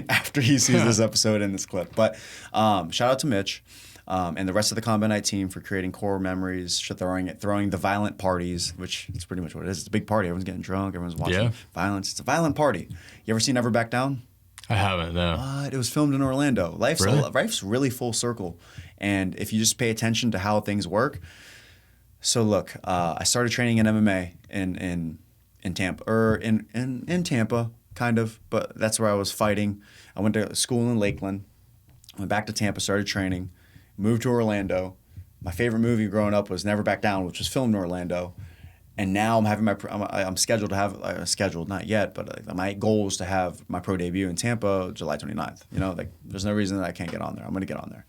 after he sees this episode and this clip. But shout out to Mitch. And the rest of the Combat Night team for creating core memories, throwing the violent parties, which is pretty much what it is. It's a big party. Everyone's getting drunk. Everyone's watching violence. It's a violent party. You ever seen Never Back Down? I haven't, no. What? It was filmed in Orlando. Life's really full circle. And if you just pay attention to how things work. So look, I started training in MMA in Tampa, or in Tampa, kind of, but that's where I was fighting. I went to school in Lakeland, went back to Tampa, started training. Moved to Orlando. My favorite movie growing up was Never Back Down, which was filmed in Orlando. And now I'm scheduled to have scheduled, not yet, but my goal is to have my pro debut in Tampa July 29th. You know, like there's no reason that I can't get on there. I'm gonna get on there.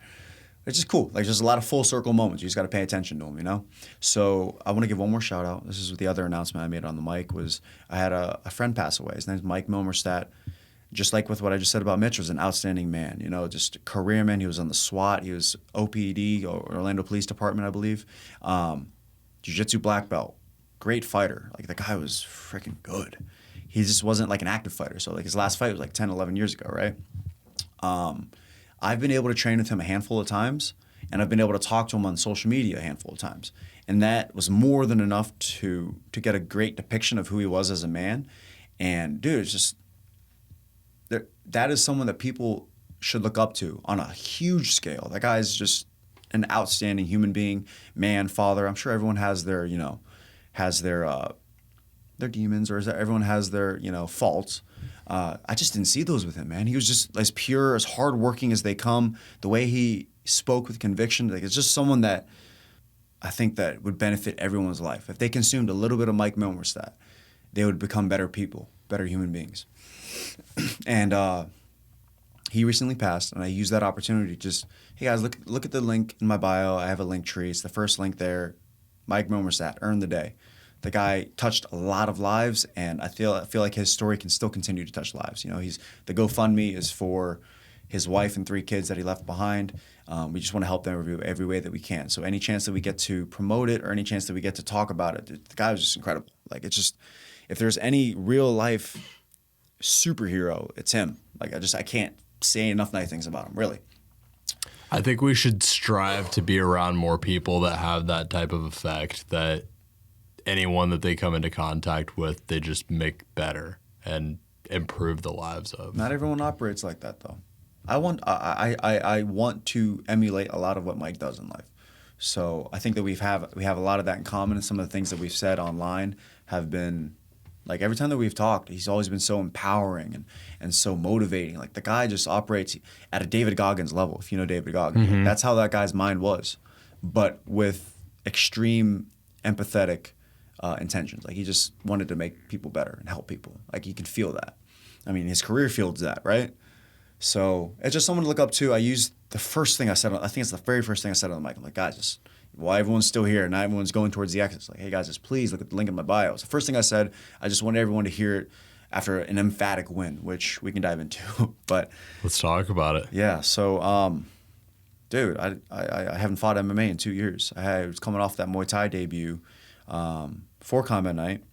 It's just cool. Like there's a lot of full circle moments. You just got to pay attention to them, you know. So I want to give one more shout out. This is the other announcement I made on the mic. Was I had a friend pass away. His name's Mike Milmerstadt. Just like with what I just said about Mitch, was an outstanding man, you know, just a career man. He was on the SWAT. He was OPD, Orlando Police Department, I believe. Jiu-jitsu black belt. Great fighter. Like, the guy was freaking good. he just wasn't like an active fighter. So like his last fight was like 10, 11 years ago, right? I've been able to train with him a handful of times, and I've been able to talk to him on social media a handful of times. And that was more than enough to get a great depiction of who he was as a man. And dude, it's just that is someone that people should look up to on a huge scale. That guy is just an outstanding human being, man, father. I'm sure everyone has their, their demons, or everyone has their, faults. I just didn't see those with him, man. He was just as pure, as hardworking as they come. The way he spoke with conviction, like it's just someone that I think that would benefit everyone's life. If they consumed a little bit of Mike Milmerstat, they would become better people, better human beings. And he recently passed, and I used that opportunity to just, hey guys, look at the link in my bio. I have a link tree. It's the first link there. Mike Milmerstat, earned the day. The guy touched a lot of lives, and I feel like his story can still continue to touch lives. The GoFundMe is for his wife and 3 kids that he left behind. We just want to help them every way that we can. So any chance that we get to promote it, or any chance that we get to talk about it, the guy was just incredible. Like, it's just, if there's any real life superhero, it's him. Like, I can't say enough nice things about him, really. I think we should strive to be around more people that have that type of effect, that anyone that they come into contact with, they just make better and improve the lives of. Not everyone operates like that, though. I want to emulate a lot of what Mike does in life. So I think that we have a lot of that in common, and some of the things that we've said online have been, like, every time that we've talked, he's always been so empowering and so motivating. Like, the guy just operates at a David Goggins level, if you know David Goggins. Mm-hmm. That's how that guy's mind was, but with extreme empathetic intentions. Like, he just wanted to make people better and help people. Like, you can feel that. I mean, his career fields that, right? So it's just someone to look up to. I used the first thing I said. I think it's the very first thing I said on the mic. I'm like, guys, just while everyone's still here and not everyone's going towards the exits, like, hey guys, just please look at the link in my bio. It's the first thing I said. I just wanted everyone to hear it after an emphatic win, which we can dive into. But let's talk about it. Yeah. So, dude, I haven't fought MMA in 2 years. I was coming off that Muay Thai debut for Combat Night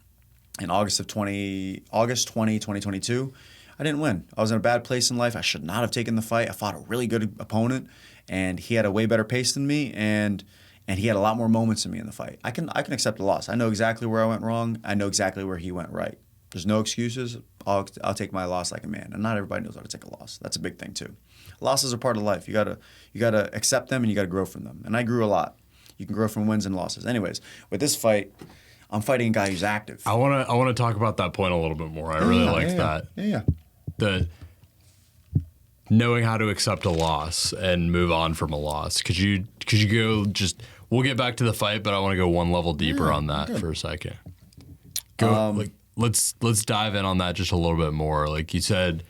in August 20, 2022. I didn't win. I was in a bad place in life. I should not have taken the fight. I fought a really good opponent, and he had a way better pace than me, and he had a lot more moments than me in the fight. I can accept a loss. I know exactly where I went wrong. I know exactly where he went right. There's no excuses. I'll take my loss like a man, and not everybody knows how to take a loss. That's a big thing too. Losses are part of life. You gotta accept them, and you gotta grow from them. And I grew a lot. You can grow from wins and losses. Anyways, with this fight, I'm fighting a guy who's active. I wanna talk about that point a little bit more. I really like that. Yeah. The knowing how to accept a loss and move on from a loss. Could you go just? We'll get back to the fight, but I want to go one level deeper on that for a second. Let's dive in on that just a little bit more. Like you said,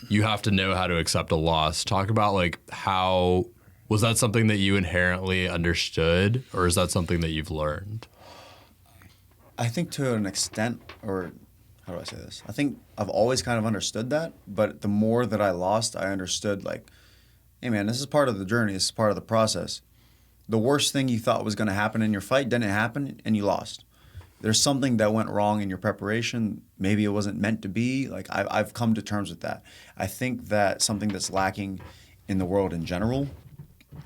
you have to know how to accept a loss. Talk about, like, how was that something that you inherently understood, or is that something that you've learned? I think to an extent, or how do I say this? I think I've always kind of understood that, but the more that I lost, I understood, like, hey man, this is part of the journey. This is part of the process. The worst thing you thought was going to happen in your fight didn't happen, and you lost. There's something that went wrong in your preparation. Maybe it wasn't meant to be. Like, I've come to terms with that. I think that something that's lacking in the world in general,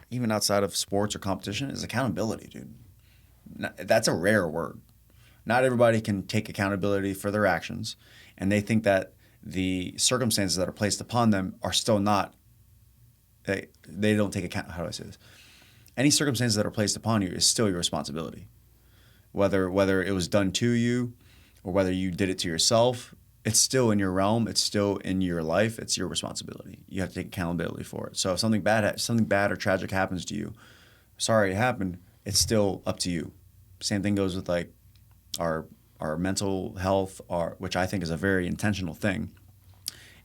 even outside of sports or competition, is accountability, dude. That's a rare word. Not everybody can take accountability for their actions, and they think that the circumstances that are placed upon them are still not, they don't take account. How do I say this? Any circumstances that are placed upon you is still your responsibility. Whether it was done to you or whether you did it to yourself, it's still in your realm. It's still in your life. It's your responsibility. You have to take accountability for it. So if something bad or tragic happens to you, sorry it happened, it's still up to you. Same thing goes with, like, our mental health, which I think is a very intentional thing.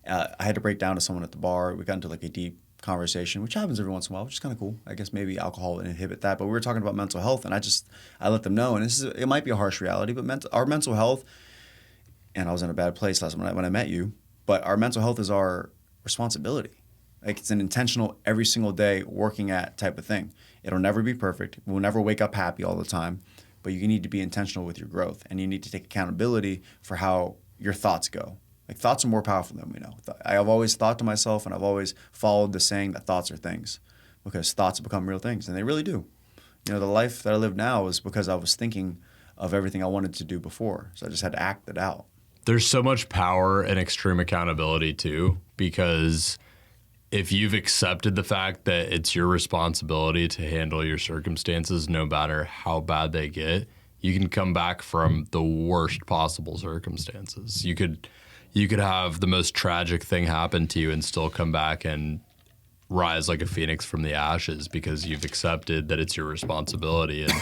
I had to break down to someone at the bar. We got into, like, a deep conversation, which happens every once in a while, which is kind of cool. I guess maybe alcohol would inhibit that, but we were talking about mental health, and I let them know, and it might be a harsh reality, but our mental health, and I was in a bad place last when I met you, but our mental health is our responsibility. Like, it's an intentional, every single day working at type of thing. It'll never be perfect. We'll never wake up happy all the time, but you need to be intentional with your growth, and you need to take accountability for how your thoughts go. Like, thoughts are more powerful than we know. I've always thought to myself, and I've always followed the saying that thoughts are things, because thoughts become real things, and they really do. You know, the life that I live now is because I was thinking of everything I wanted to do before, so I just had to act it out. There's so much power in extreme accountability too, because if you've accepted the fact that it's your responsibility to handle your circumstances no matter how bad they get, you can come back from the worst possible circumstances. You could have the most tragic thing happen to you and still come back and rise like a phoenix from the ashes, because you've accepted that it's your responsibility, and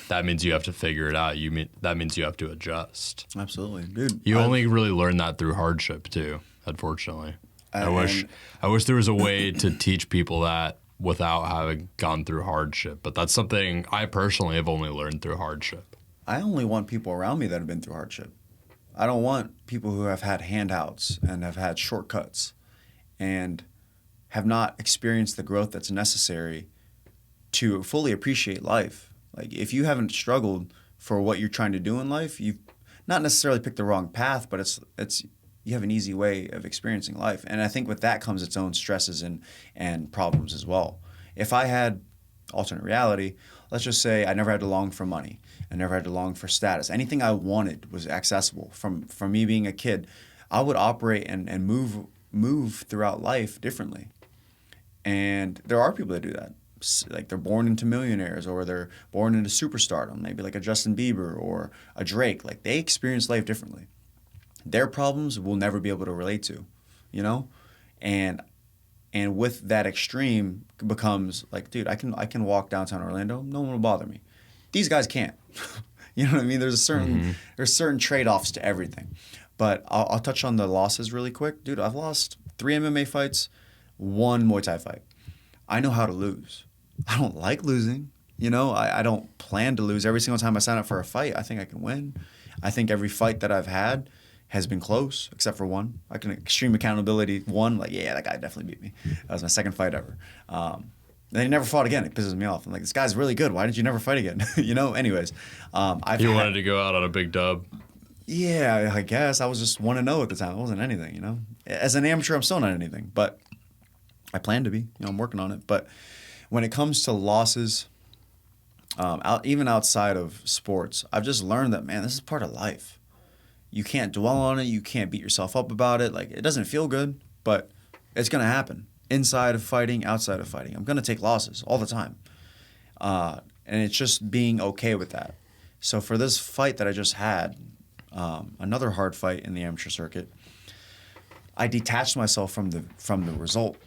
that means you have to figure it out. That means you have to adjust. Absolutely, dude. You only really learn that through hardship too, unfortunately. I wish there was a way to teach people that without having gone through hardship, but that's something I personally have only learned through hardship. I only want people around me that have been through hardship. I don't want people who have had handouts and have had shortcuts and have not experienced the growth that's necessary to fully appreciate life. Like, if you haven't struggled for what you're trying to do in life, you've not necessarily picked the wrong path, but it's you have an easy way of experiencing life. And I think with that comes its own stresses and problems as well. If I had alternate reality, let's just say I never had to long for money. I never had to long for status. Anything I wanted was accessible. From me being a kid, I would operate and move throughout life differently. And there are people that do that. Like, they're born into millionaires, or they're born into superstardom, maybe like a Justin Bieber or a Drake. Like, they experience life differently. Their problems we'll never be able to relate to, you know? And with that extreme becomes like, dude, I can walk downtown Orlando, no one will bother me. These guys can't. You know what I mean? There's certain trade-offs to everything. But I'll touch on the losses really quick. Dude, I've lost 3 MMA fights, 1 Muay Thai fight. I know how to lose. I don't like losing. You know, I don't plan to lose. Every single time I sign up for a fight, I think I can win. I think every fight that I've had has been close, except for one. I can extreme accountability one, like, yeah, that guy definitely beat me. That was my second fight ever. Then he never fought again. It pisses me off. I'm like, this guy's really good. Why did you never fight again? You know? Anyways. You wanted to go out on a big dub? Yeah, I guess. I was just 1-0 at the time. It wasn't anything, you know? As an amateur, I'm still not anything. But I plan to be. You know, I'm working on it. But when it comes to losses, even outside of sports, I've just learned that, man, this is part of life. You can't dwell on it. You can't beat yourself up about it. Like, it doesn't feel good, but it's going to happen. Inside of fighting, outside of fighting. I'm going to take losses all the time. And it's just being okay with that. So for this fight that I just had, another hard fight in the amateur circuit, I detached myself from the result.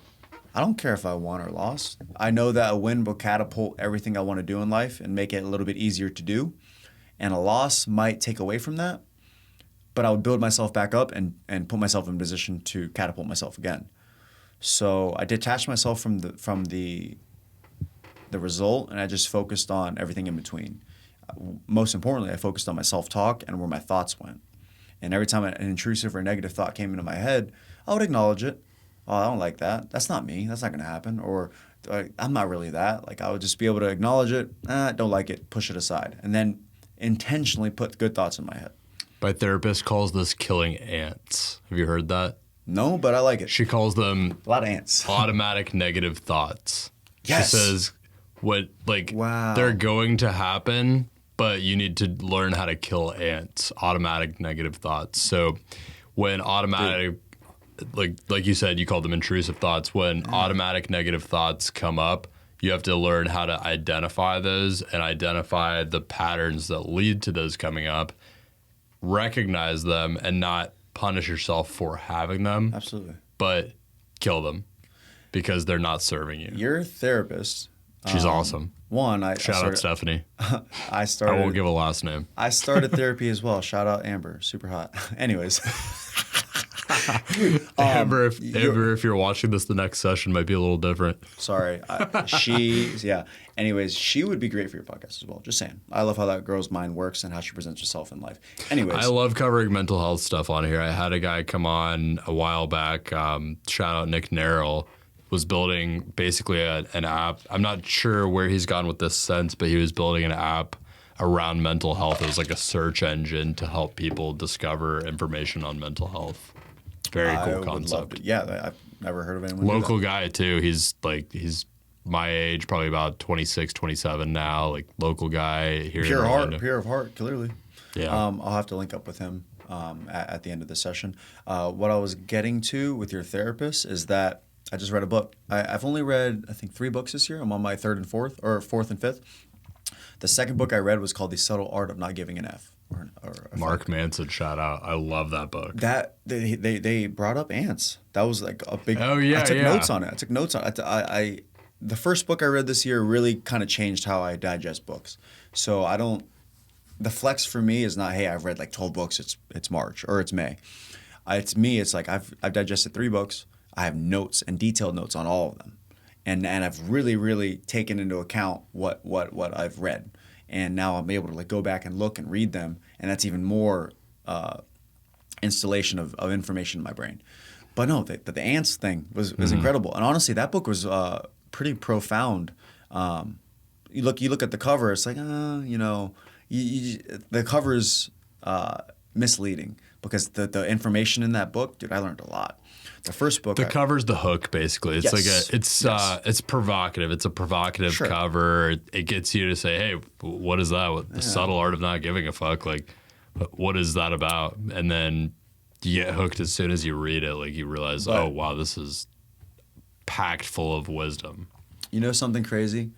I don't care if I won or lost. I know that a win will catapult everything I want to do in life and make it a little bit easier to do. And a loss might take away from that. But I would build myself back up and put myself in position to catapult myself again. So I detached myself from the result, and I just focused on everything in between. Most importantly, I focused on my self-talk and where my thoughts went. And every time an intrusive or negative thought came into my head, I would acknowledge it. Oh, I don't like that. That's not me. That's not going to happen. Or I'm not really that. Like, I would just be able to acknowledge it. Don't like it. Push it aside. And then intentionally put good thoughts in my head. My therapist calls this killing ants. Have you heard that? No, but I like it. She calls them a lot of ants. Automatic negative thoughts. Yes. She says wow. They're going to happen, but you need to learn how to kill ants. Automatic negative thoughts. So when automatic, like you said, you called them intrusive thoughts. When automatic negative thoughts come up, you have to learn how to identify those and identify the patterns that lead to those coming up. Recognize them and not punish yourself for having them. Absolutely. But kill them because they're not serving you. Your therapist. She's awesome. Shout out Stephanie. I won't give a last name. I started therapy as well. Shout out Amber. Super hot. Anyways. Amber, if you're watching this, the next session might be a little different. Sorry. Anyways, she would be great for your podcast as well. Just saying. I love how that girl's mind works and how she presents herself in life. Anyways. I love covering mental health stuff on here. I had a guy come on a while back, shout out Nick Narrell, was building basically an app. I'm not sure where he's gone with this since, but he was building an app around mental health. It was like a search engine to help people discover information on mental health. Very cool concept. Yeah, I've never heard of anyone. Local guy too. He's my age, probably about 26, 27 now. Like local guy here. Pure of heart, clearly. Yeah. I'll have to link up with him at the end of the session. What I was getting to with your therapist is that I just read a book. I've only read, I think, 3 books this year. I'm on my 3rd and 4th, or 4th and 5th. The second book I read was called The Subtle Art of Not Giving an F. Mark Manson, shout out. I love that book. That they brought up ants. That was like a big. Oh yeah, I took notes on it. The first book I read this year really kind of changed how I digest books. So I don't. The flex for me is not, hey, I've read like 12 books. It's March or it's May. It's me. It's like I've digested 3 books. I have notes and detailed notes on all of them, and I've really taken into account what I've read. And now I'm able to like go back and look and read them, and that's even more installation of information in my brain. But no, the ants thing was incredible, and honestly, that book was pretty profound. You look at the cover, it's like the cover's misleading because the information in that book, dude, I learned a lot. The first book, the cover's the hook, basically. It's it's provocative. It's a provocative cover. It gets you to say, "Hey, what is that? The subtle art of not giving a fuck. Like, what is that about?" And then you get hooked as soon as you read it. Like you realize, oh wow, this is packed full of wisdom. You know something crazy?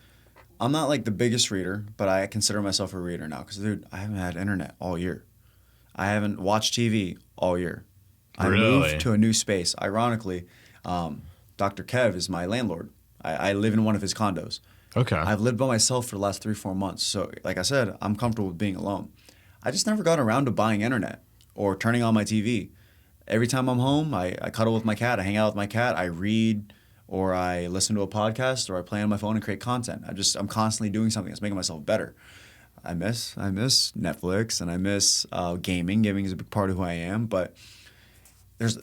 I'm not like the biggest reader, but I consider myself a reader now because, dude, I haven't had internet all year. I haven't watched TV all year. I moved to a new space. Ironically, Dr. Kev is my landlord. I live in one of his condos. Okay. I've lived by myself for the last 3-4 months. So, like I said, I'm comfortable with being alone. I just never got around to buying internet or turning on my TV. Every time I'm home, I cuddle with my cat. I hang out with my cat. I read or I listen to a podcast or I play on my phone and create content. I'm constantly doing something that's making myself better. I miss Netflix and I miss gaming. Gaming is a big part of who I am, but there's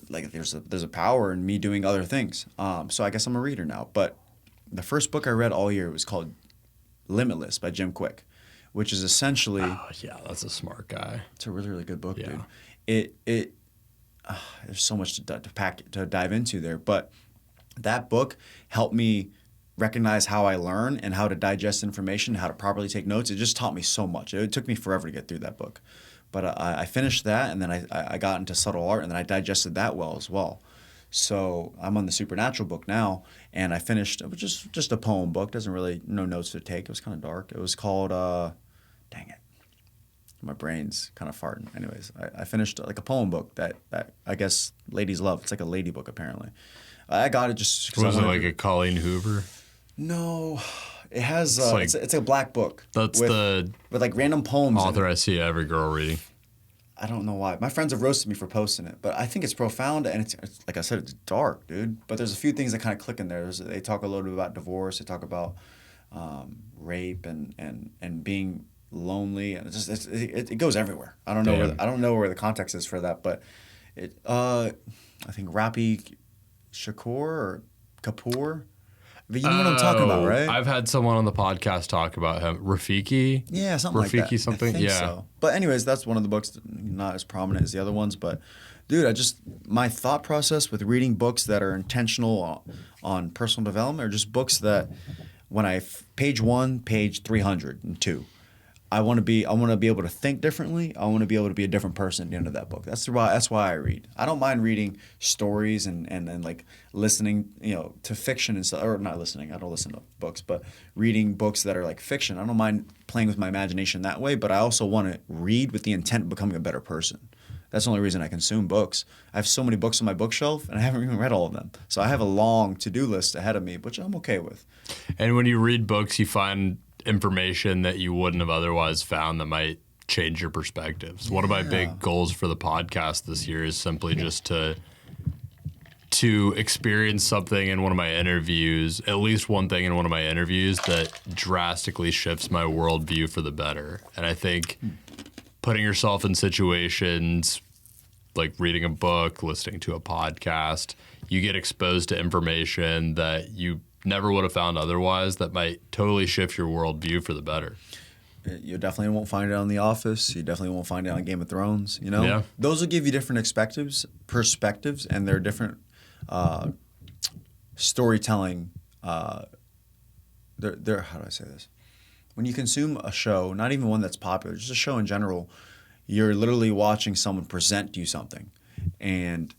a power in me doing other things. So I guess I'm a reader now. But the first book I read all year was called Limitless by Jim Quick, which is essentially that's a smart guy. It's a really good book, dude. There's so much to dive into there, but that book helped me recognize how I learn and how to digest information, how to properly take notes. It just taught me so much. It took me forever to get through that book. But I finished that, and then I got into subtle art, and then I digested that well as well. So I'm on the supernatural book now, and I finished just a poem book. Doesn't really, no notes to take. It was kind of dark. It was called, dang it, my brain's kind of farting. Anyways, I finished like a poem book that I guess ladies love. It's like a lady book apparently. I got it just. Was it like a Colleen Hoover? No. It has it's a black book. That's with like random poems. Author I see every girl reading. I don't know why. My friends have roasted me for posting it, but I think it's profound and it's like I said, it's dark, dude. But there's a few things that kind of click in there. They talk a little bit about divorce. They talk about rape and being lonely, and it goes everywhere. I don't know where the context is for that, but I think Rapi Shakur or Kapoor. But you know what I'm talking about, right? I've had someone on the podcast talk about him. Rafiki? Yeah, something like that. Rafiki something? I think so. But anyways, that's one of the books, not as prominent as the other ones. But, dude, my thought process with reading books that are intentional on personal development are just books that when page 1, page 302, I want to be able to think differently. I want to be able to be a different person at the end of that book. That's why I read. I don't mind reading stories and like listening, to fiction and stuff. Or not listening. I don't listen to books, but reading books that are like fiction. I don't mind playing with my imagination that way. But I also want to read with the intent of becoming a better person. That's the only reason I consume books. I have so many books on my bookshelf, and I haven't even read all of them. So I have a long to-do list ahead of me, which I'm okay with. And when you read books, you find information that you wouldn't have otherwise found that might change your perspectives. One of my big goals for the podcast this year is simply just to experience something in one of my interviews, at least one thing in one of my interviews that drastically shifts my worldview for the better. And I think putting yourself in situations like reading a book, listening to a podcast, you get exposed to information that you never would have found otherwise that might totally shift your worldview for the better. You definitely won't find it on The Office. You definitely won't find it on Game of Thrones. You know, Yeah. those will give you different perspectives, and they're different storytelling. They're how do I say this? When you consume a show, not even one that's popular, just a show in general, you're literally watching someone present you something, and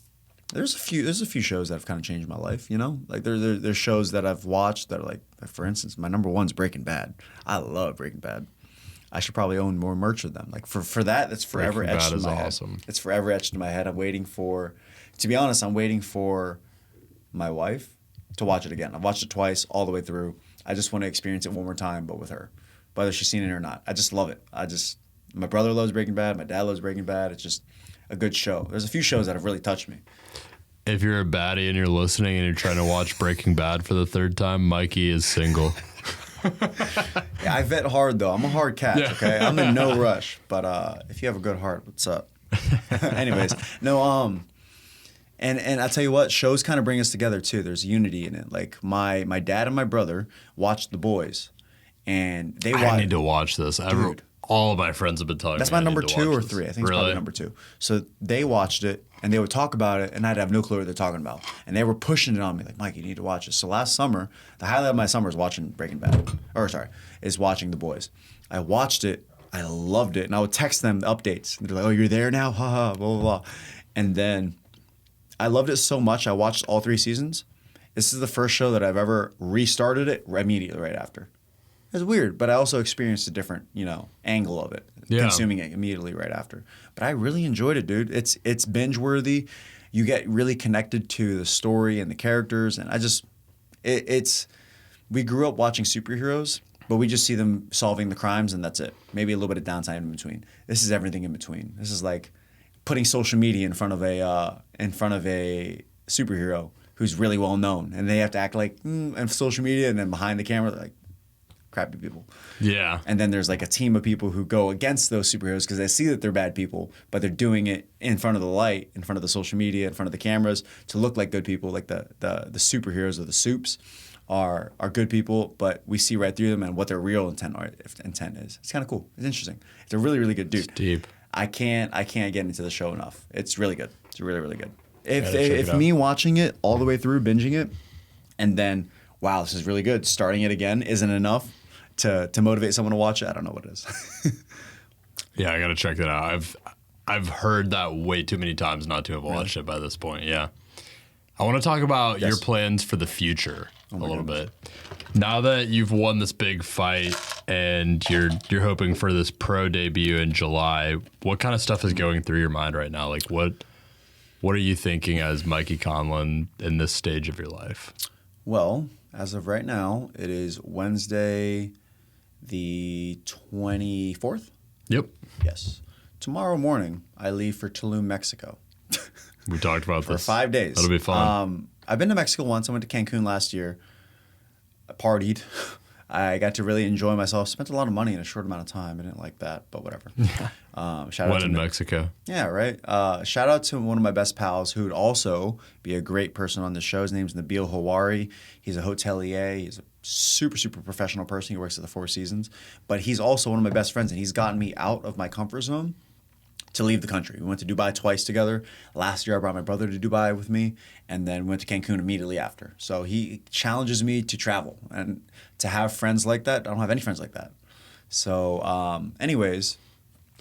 there's a few shows that have kind of changed my life. You know, like there's shows that I've watched that are like for instance, my number one's Breaking Bad. I love Breaking Bad. I should probably own more merch of them. Like for that, that's forever Breaking etched Bad in is my awesome. head. It's forever etched in my head. To be honest, I'm waiting for my wife to watch it again. I've watched it twice, all the way through. I just want to experience it one more time, but with her, whether she's seen it or not. I just love it. My brother loves Breaking Bad. My dad loves Breaking Bad. It's just a good show. There's a few shows that have really touched me. If you're a baddie and you're listening and you're trying to watch Breaking Bad for the third time, Mikey is single. Yeah, I vet hard though. I'm a hard cat. Yeah. Okay, I'm in no rush. But if you have a good heart, what's up? Anyways, no. And I tell you what, shows kind of bring us together too. There's unity in it. Like my dad and my brother watched The Boys, and they I need to watch this. Dude. All of my friends have been talking. That's me. my I need number to 2 watch or this. 3. I think it's Really? probably number 2. So they watched it and they would talk about it, and I'd have no clue what they're talking about. And they were pushing it on me like, Mike, you need to watch this. So last summer, the highlight of my summer is watching Breaking Bad. Is watching The Boys. I watched it. I loved it, and I would text them the updates. And they're like, "Oh, you're there now? Ha ha, blah blah blah." And then I loved it so much. I watched all 3 seasons. This is the first show that I've ever restarted it immediately right after. It's weird, but I also experienced a different, angle of it, consuming it immediately right after. But I really enjoyed it, dude. It's binge worthy. You get really connected to the story and the characters, and we grew up watching superheroes, but we just see them solving the crimes and that's it. Maybe a little bit of downtime in between. This is everything in between. This is like putting social media in front of a superhero who's really well known, and they have to act like and social media, and then behind the camera they're like crappy people. Yeah. And then there's like a team of people who go against those superheroes because they see that they're bad people, but they're doing it in front of the light, in front of the social media, in front of the cameras to look like good people. Like the superheroes or the supes are good people, but we see right through them and what their real intent is. It's kind of cool. It's interesting. It's a really, really good dude. It's deep. I can't get into the show enough. It's really good. It's really, really good. Gotta check it out. Me watching it all the way through, binging it, and then, wow, this is really good, starting it again isn't enough to motivate someone to watch it, I don't know what it is. Yeah, I gotta check that out. I've heard that way too many times not to have watched it by this point. Yeah. I want to talk about your plans for the future a little bit. Now that you've won this big fight and you're hoping for this pro debut in July, what kind of stuff is going through your mind right now? Like what are you thinking as Mikey Conlon in this stage of your life? Well, as of right now, it is Wednesday, the 24th. Yep. Yes. Tomorrow morning, I leave for Tulum, Mexico. We talked about For this. 5 days. That'll be fun. I've been to Mexico once. I went to Cancun last year. I partied. I got to really enjoy myself. Spent a lot of money in a short amount of time. I didn't like that, but whatever. Shout out When to in Mexico. Yeah, right. Shout out to one of my best pals who would also be a great person on the show. His name's Nabil Hawari. He's a hotelier. He's a super, super professional person. He works at the Four Seasons. But he's also one of my best friends, and he's gotten me out of my comfort zone to leave the country. We went to Dubai twice together. Last year, I brought my brother to Dubai with me, and then went to Cancun immediately after. So he challenges me to travel. And to have friends like that, I don't have any friends like that. So anyways...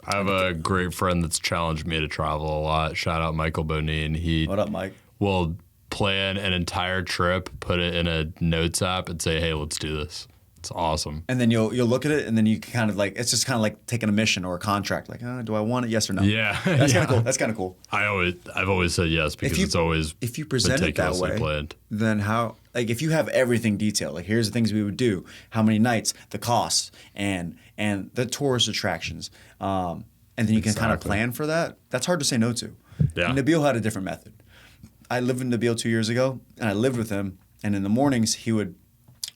I have a great friend that's challenged me to travel a lot. Shout out Michael Bonin. He What up, Mike? will plan an entire trip, put it in a notes app, and say, "Hey, let's do this." It's awesome. And then you'll look at it, and then you kind of like, it's just kind of like taking a mission or a contract. Like, do I want it? Yes or no? Yeah, That's yeah. kind of cool. That's kind of cool. I've always said yes because it's always if you present it that meticulously way, planned. then how? Like, if you have everything detailed, like here's the things we would do, how many nights, the costs, and the tourist attractions, and then you can kind of plan for that. That's hard to say no to. Yeah. Nabil had a different method. I lived with Nabil 2 years ago, and I lived with him. And in the mornings,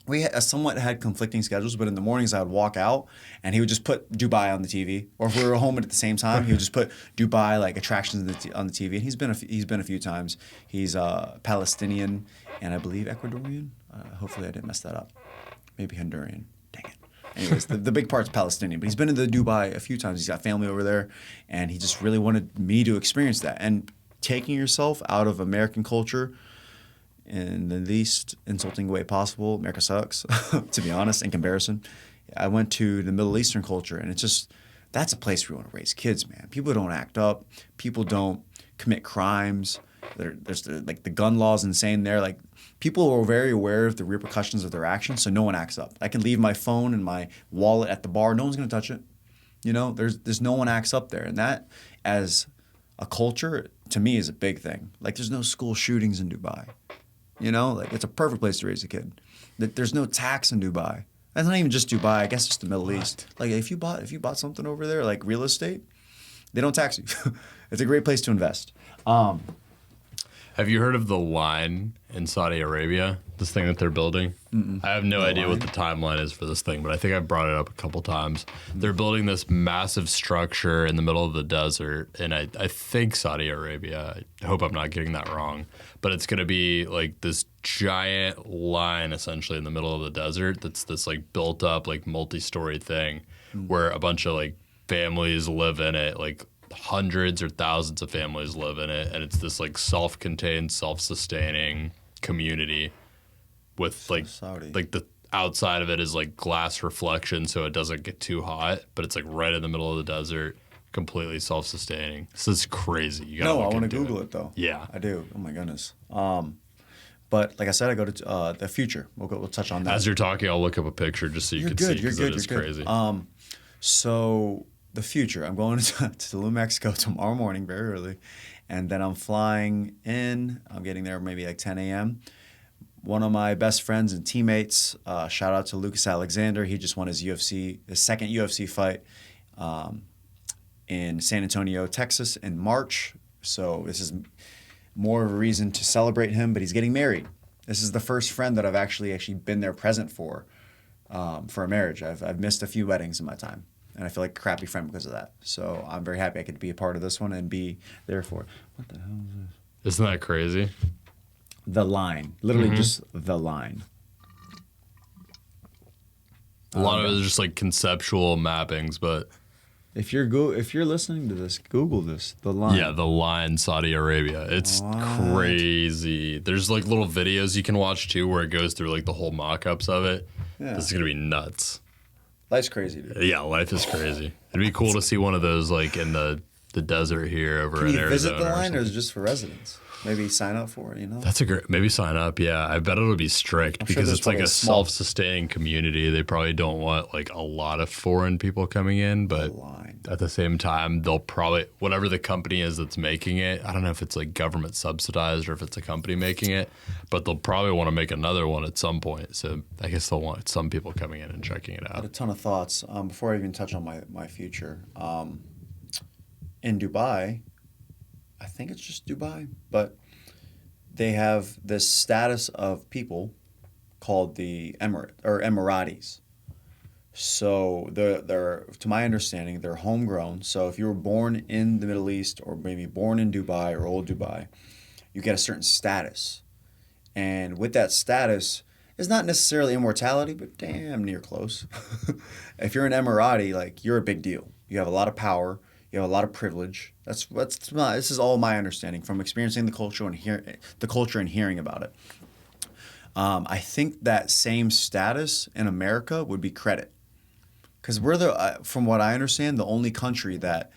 we somewhat had conflicting schedules, but in the mornings I would walk out, and he would just put Dubai on the TV. Or if we were home at the same time, he would just put Dubai like attractions on the TV. And he's been a few times. He's Palestinian and I believe Ecuadorian. Hopefully I didn't mess that up. Maybe Honduran. Dang it. anyways, the big part's Palestinian, but he's been to Dubai a few times. He's got family over there, and he just really wanted me to experience that. And taking yourself out of American culture in the least insulting way possible. America sucks, to be honest, in comparison. I went to the Middle Eastern culture, and it's just, that's a place where you want to raise kids, man. People don't act up. People don't commit crimes. There's the gun laws insane there. Like, people are very aware of the repercussions of their actions, so no one acts up. I can leave my phone and my wallet at the bar. No one's going to touch it. You know, there's no one acts up there. And that, as a culture, to me, is a big thing. Like, there's no school shootings in Dubai. You know, like, it's a perfect place to raise a kid. There's no tax in Dubai. That's not even just Dubai. I guess it's the Middle East. Like, if you bought something over there, like real estate, they don't tax you. It's a great place to invest. Have you heard of the line in Saudi Arabia? This thing that they're building? I have no idea what the timeline is for this thing, but I think I've brought it up a couple times. They're building this massive structure in the middle of the desert, and I think Saudi Arabia. I hope I'm not getting that wrong, but it's going to be like this giant line essentially in the middle of the desert that's this like built up like multi-story thing where a bunch of like families live in it, like hundreds or thousands of families live in it, and it's this like self-contained, self-sustaining community with like the outside of it is like glass reflection so it doesn't get too hot, but it's like right in the middle of the desert, completely self-sustaining. This is crazy. You gotta I want to Google it though. Yeah, I do. Oh my goodness. But like I said, I go to the future. We'll touch on that. As you're talking, I'll look up a picture just so you can see because it is crazy. So the future, I'm going to Tulum, Mexico tomorrow morning, very early, and then I'm flying in. I'm getting there maybe like 10 a.m. One of my best friends and teammates, shout out to Lucas Alexander. He just won his second UFC fight in San Antonio, Texas in March. So this is more of a reason to celebrate him, but he's getting married. This is the first friend that I've actually been there present for a marriage. I've missed a few weddings in my time, and I feel like a crappy friend because of that. So I'm very happy I could be a part of this one and be there for it. What the hell is this? Isn't that crazy? The line. Literally just the line. A lot of it is just like conceptual mappings, but if you're listening to this, Google this. The line. Yeah, the line, Saudi Arabia. It's crazy. There's like little videos you can watch too where it goes through like the whole mock-ups of it. Yeah. This is gonna be nuts. Life's crazy, dude. Yeah, life is crazy. It'd be cool to see one of those like in the desert here over in Arizona. Can you visit the line or is it just for residents? Maybe sign up for it, you know? That's maybe sign up, yeah. I bet it'll be strict because it's like a self-sustaining community. They probably don't want like a lot of foreign people coming in, but at the same time, they'll probably, whatever the company is that's making it, I don't know if it's like government subsidized or if it's a company making it, but they'll probably want to make another one at some point. So I guess they'll want some people coming in and checking it out. I had a ton of thoughts. Before I even touch on my future, in Dubai, I think it's just Dubai, but they have this status of people called the Emiratis. So they're, to my understanding, they're homegrown. So if you were born in the Middle East or maybe born in Dubai or old Dubai, you get a certain status. And with that status, it's not necessarily immortality, but damn near close. If you're an Emirati, like, you're a big deal. You have a lot of power. You have a lot of privilege. This is all my understanding from experiencing the culture and hearing about it. I think that same status in America would be credit, because we're from what I understand, the only country that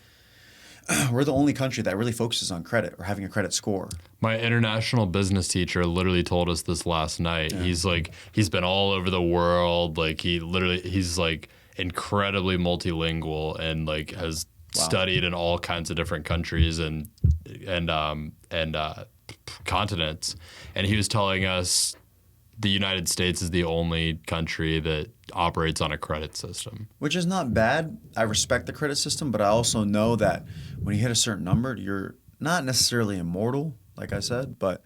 really focuses on credit or having a credit score. My international business teacher literally told us this last night. Yeah. He's been all over the world. Like he's like incredibly multilingual and like has studied in all kinds of different countries and continents. And he was telling us the United States is the only country that operates on a credit system. Which is not bad. I respect the credit system, but I also know that when you hit a certain number, you're not necessarily immortal, like I said, but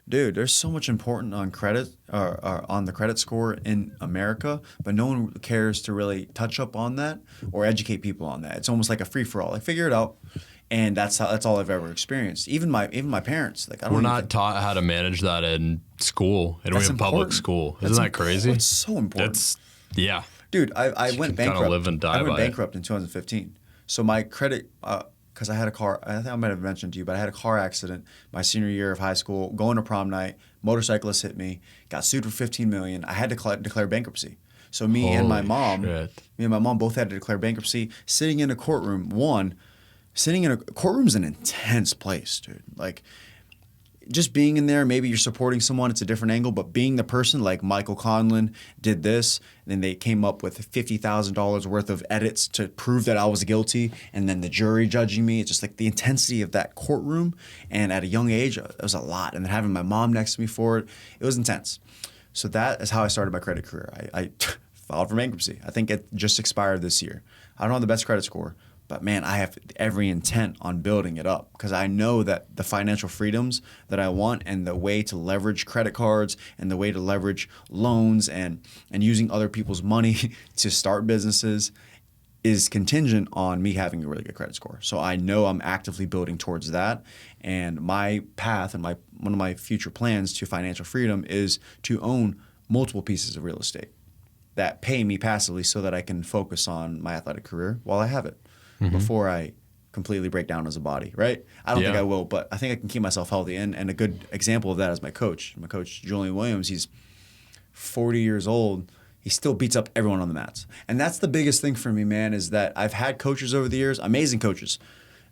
dude, there's so much important on credit or on the credit score in America, but no one cares to really touch up on that or educate people on that. It's almost like a free-for-all. Like, figure it out, and that's all I've ever experienced. Even my parents, like, we're not taught how to manage that in school, and we have public school. Isn't that crazy? It's so important. Dude, I went bankrupt. Live and die I went by bankrupt in 2015. So my credit, because I had a car, I think I might have mentioned to you, but I had a car accident my senior year of high school, going to prom night, motorcyclist hit me, got sued for $15 million. I had to declare bankruptcy. So me and my mom both had to declare bankruptcy. Sitting in a courtroom, sitting in a courtroom's an intense place, dude. Like, just being in there, maybe you're supporting someone, it's a different angle, but being the person like Mikey Conlon did this, and then they came up with $50,000 worth of edits to prove that I was guilty, and then the jury judging me. It's just like the intensity of that courtroom, and at a young age, it was a lot. And then having my mom next to me for it, it was intense. So that is how I started my credit career. I filed for bankruptcy. I think it just expired this year. I don't have the best credit score, but man, I have every intent on building it up because I know that the financial freedoms that I want and the way to leverage credit cards and the way to leverage loans and using other people's money to start businesses is contingent on me having a really good credit score. So I know I'm actively building towards that. And my path and one of my future plans to financial freedom is to own multiple pieces of real estate that pay me passively so that I can focus on my athletic career while I have it. Before I completely break down as a body, right? I don't think I will, but I think I can keep myself healthy. And a good example of that is my coach. My coach, Julian Williams, he's 40 years old. He still beats up everyone on the mats. And that's the biggest thing for me, man, is that I've had coaches over the years, amazing coaches.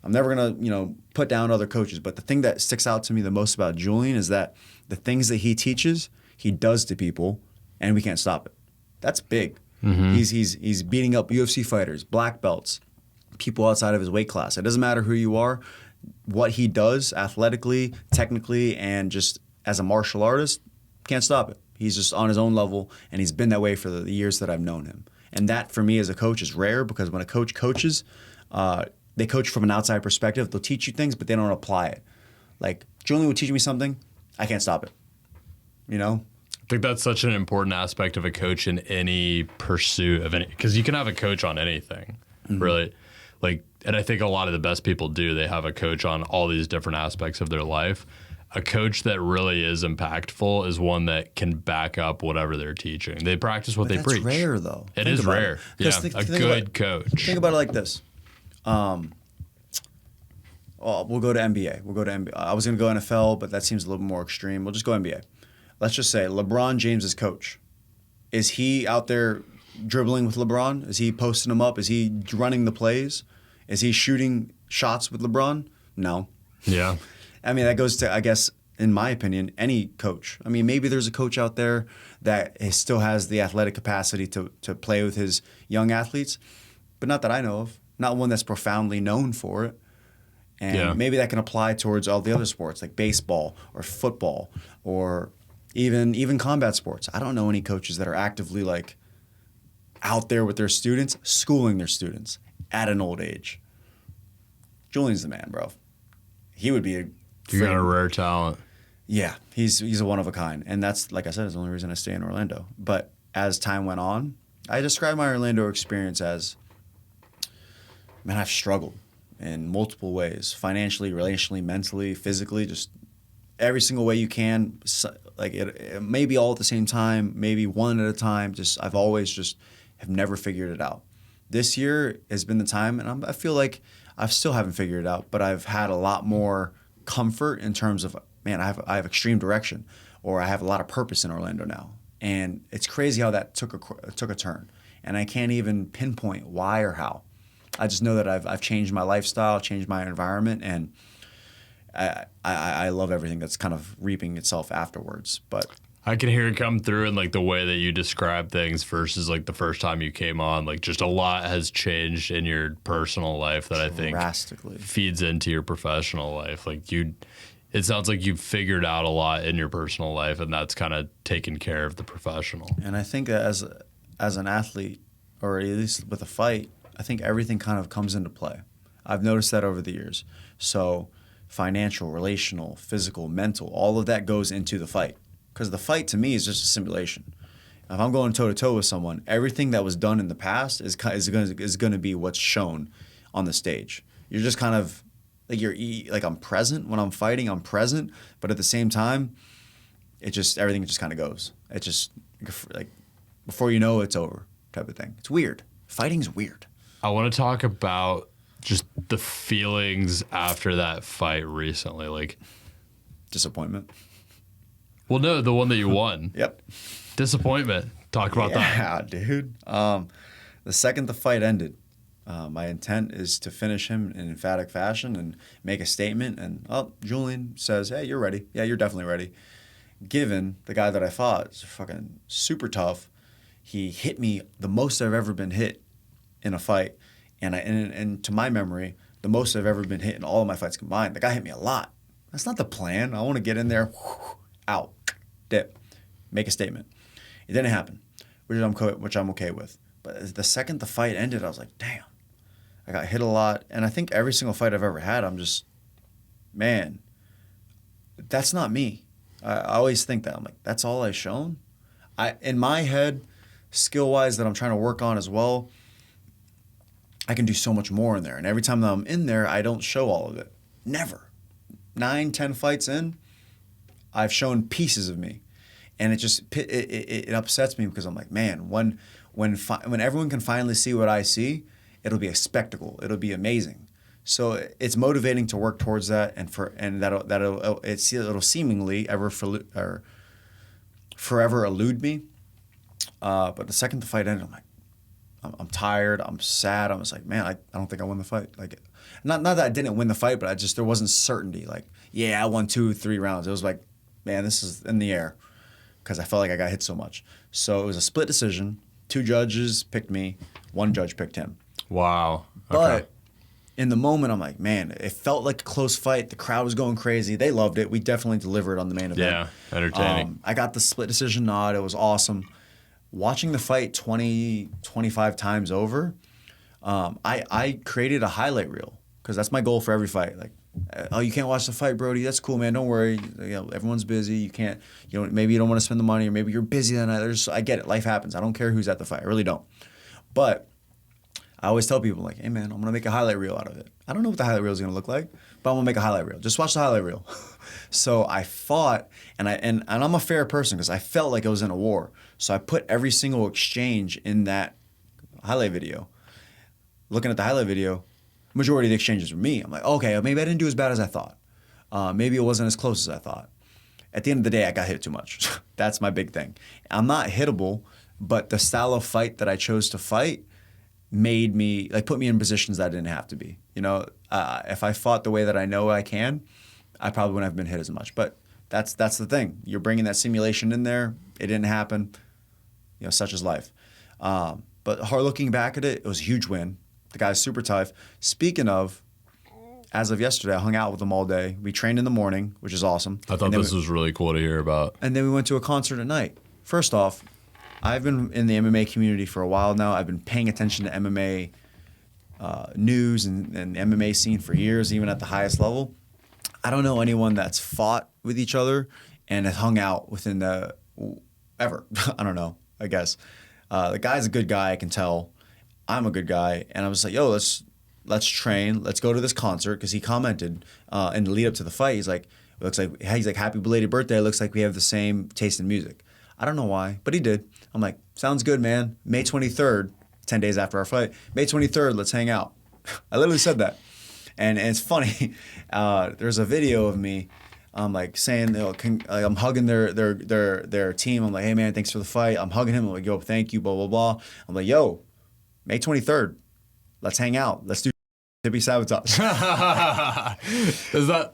I'm never going to, put down other coaches. But the thing that sticks out to me the most about Julian is that the things that he teaches, he does to people, and we can't stop it. That's big. He's beating up UFC fighters, black belts, people outside of his weight class. It doesn't matter who you are. What he does athletically, technically, and just as a martial artist, can't stop it. He's just on his own level, and he's been that way for the years that I've known him. And that, for me as a coach, is rare because when a coach coaches, they coach from an outside perspective. They'll teach you things, but they don't apply it. Like, Julian would teach me something, I can't stop it. I think that's such an important aspect of a coach in any pursuit of any, because you can have a coach on anything, really. And I think a lot of the best people do. They have a coach on all these different aspects of their life. A coach that really is impactful is one that can back up whatever they're teaching. They practice what they preach. That's rare, though. It is rare. Yeah, a good coach. Think about it like this. We'll go to NBA. I was going to go NFL, but that seems a little more extreme. We'll just go NBA. Let's just say LeBron James' coach. Is he out there dribbling with LeBron? Is he posting him up? Is he running the plays? Is he shooting shots with LeBron? No. Yeah. I mean, that goes to, I guess, in my opinion, any coach. I mean, maybe there's a coach out there that still has the athletic capacity to play with his young athletes, but not that I know of. Not one that's profoundly known for it. And maybe that can apply towards all the other sports like baseball or football or even combat sports. I don't know any coaches that are actively like out there with their students, schooling their students at an old age. Julian's the man, bro. He would be You got a rare talent. Yeah, he's a one of a kind. And that's, like I said, is the only reason I stay in Orlando. But as time went on, I describe my Orlando experience as, man, I've struggled in multiple ways. Financially, relationally, mentally, physically, just every single way you can. Like it maybe all at the same time, maybe one at a time. I've always just have never figured it out. This year has been the time, and I feel like I still haven't figured it out, but I've had a lot more comfort in terms of, man, I have extreme direction, or I have a lot of purpose in Orlando now. And it's crazy how that took a turn. And I can't even pinpoint why or how. I just know that I've changed my lifestyle, changed my environment, and I love everything that's kind of reaping itself afterwards. But I can hear it come through in like the way that you describe things versus like the first time you came on. Like just a lot has changed in your personal life that I think drastically feeds into your professional life. Like it sounds like you've figured out a lot in your personal life, and that's kind of taken care of the professional. And I think that as an athlete, or at least with a fight, I think everything kind of comes into play. I've noticed that over the years. So financial, relational, physical, mental, all of that goes into the fight. Because the fight, to me, is just a simulation. If I'm going toe-to-toe with someone, everything that was done in the past is going to be what's shown on the stage. You're just kind of, like I'm present. When I'm fighting, I'm present. But at the same time, everything just kind of goes. It just, like, before you know, it's over. type of thing. It's weird. Fighting's weird. I want to talk about just the feelings after that fight recently. Like, disappointment. Well, no, the one that you won. Yep. Disappointment. Talk about that. Yeah, dude. The second the fight ended, my intent is to finish him in emphatic fashion and make a statement. And Julian says, "Hey, you're ready. Yeah, you're definitely ready." Given the guy that I fought is fucking super tough, he hit me the most I've ever been hit in a fight, and to my memory, the most I've ever been hit in all of my fights combined. The guy hit me a lot. That's not the plan. I want to get in there, out, dip, make a statement. It didn't happen, which I'm okay with. But the second the fight ended, I was like, damn, I got hit a lot. And I think every single fight I've ever had, I'm just, man, that's not me. I always think that. I'm like, that's all I've shown? In my head, skill-wise that I'm trying to work on as well, I can do so much more in there. And every time that I'm in there, I don't show all of it. Never. 9, 10 fights in, I've shown pieces of me. And it upsets me because I'm like, man, when everyone can finally see what I see, it'll be a spectacle. It'll be amazing. So it's motivating to work towards that, and it'll seemingly forever elude me. But the second the fight ended, I'm like, I'm tired. I'm sad. I was like, man, I don't think I won the fight. Like, not that I didn't win the fight, but there wasn't certainty. Like, yeah, I won 2, 3 rounds. It was like, man, this is in the air. Because I felt like I got hit so much. So it was a split decision. 2 judges picked me. 1 judge picked him. Wow. Okay. But in the moment, I'm like, man, it felt like a close fight. The crowd was going crazy. They loved it. We definitely delivered on the main event. Yeah, entertaining. I got the split decision nod. It was awesome. Watching the fight 20, 25 times over, I created a highlight reel. Because that's my goal for every fight. Like, oh, you can't watch the fight, Brody. That's cool, man. Don't worry. Everyone's busy. You can't. Maybe you don't want to spend the money, or maybe you're busy that night. I get it. Life happens. I don't care who's at the fight. I really don't. But I always tell people, like, hey, man, I'm gonna make a highlight reel out of it. I don't know what the highlight reel is gonna look like, but I'm gonna make a highlight reel. Just watch the highlight reel. So I fought, and I'm a fair person because I felt like I was in a war. So I put every single exchange in that highlight video. Looking at the highlight video, majority of the exchanges were me. I'm like, okay, maybe I didn't do as bad as I thought. Maybe it wasn't as close as I thought. At the end of the day, I got hit too much. That's my big thing. I'm not hittable, but the style of fight that I chose to fight made me, put me in positions that I didn't have to be. If I fought the way that I know I can, I probably wouldn't have been hit as much. But that's the thing. You're bringing that simulation in there. It didn't happen. Such is life. But looking back at it, it was a huge win. The guy's super tough. Speaking of, as of yesterday, I hung out with him all day. We trained in the morning, which is awesome. I thought this was really cool to hear about. And then we went to a concert at night. First off, I've been in the MMA community for a while now. I've been paying attention to MMA news and the MMA scene for years, even at the highest level. I don't know anyone that's fought with each other and has hung out within ever. I don't know, I guess. The guy's a good guy, I can tell. I'm a good guy, and I was like, yo, let's train. Let's go to this concert, because he commented in the lead up to the fight. He's like, happy belated birthday. It looks like we have the same taste in music. I don't know why, but he did. I'm like, sounds good, man. May 23rd, 10 days after our fight. May 23rd, let's hang out. I literally said that, and it's funny. There's a video of me. I'm like saying, I'm hugging their team. I'm like, hey man, thanks for the fight. I'm hugging him. I'm like, yo, thank you, blah blah blah. I'm like, yo, May 23rd, let's hang out. Let's do Hippie Sabotage.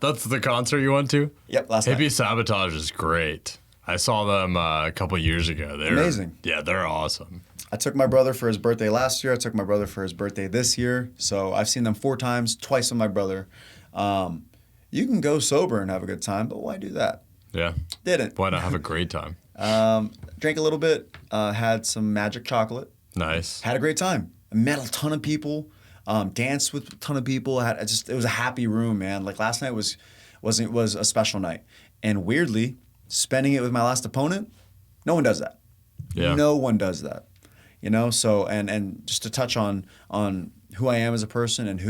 That's the concert you went to? Yep, last night. Hippie Sabotage is great. I saw them a couple years ago. They're amazing. Yeah, they're awesome. I took my brother for his birthday last year. I took my brother for his birthday this year. So I've seen them 4 times, twice with my brother. You can go sober and have a good time, but why do that? Yeah. Didn't. Why not have a great time? Drank a little bit, had some magic chocolate. Nice. Had a great time. I met a ton of people, danced with a ton of people. It was a happy room, man. Like last night was a special night. And weirdly, spending it with my last opponent, no one does that. Yeah. No one does that. So and just to touch on who I am as a person and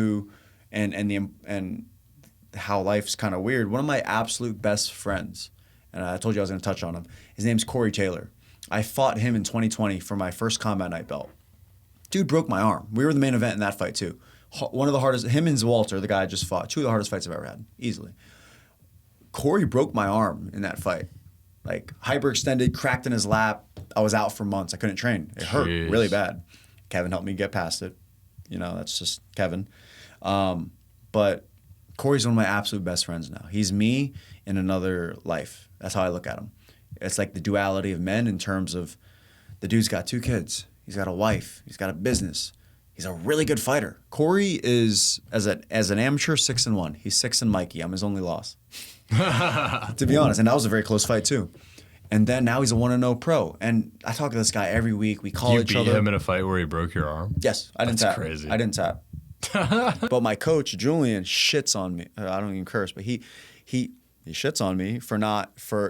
how life's kind of weird. One of my absolute best friends, and I told you I was going to touch on him. His name's Corey Taylor. I fought him in 2020 for my first Combat Night belt. Dude broke my arm. We were the main event in that fight too. One of the hardest, him and Walter, the guy I just fought, 2 of the hardest fights I've ever had, easily. Corey broke my arm in that fight. Like, hyperextended, cracked in his lap. I was out for months. I couldn't train. It hurt really bad. Kevin helped me get past it. You know, that's just Kevin. But Corey's one of my absolute best friends now. He's me in another life. That's how I look at him. It's like the duality of men in terms of the dude's got 2 kids. He's got a wife. He's got a business. He's a really good fighter. Corey is, as an amateur, 6-1. He's 6 in Mikey. I'm his only loss. To be honest. And that was a very close fight, too. And then now he's a 1-0 pro. And I talk to this guy every week. We call each other. You beat him in a fight where he broke your arm? Yes. I didn't tap. That's crazy. I didn't tap. But my coach, Julian, shits on me. I don't even curse, but he shits on me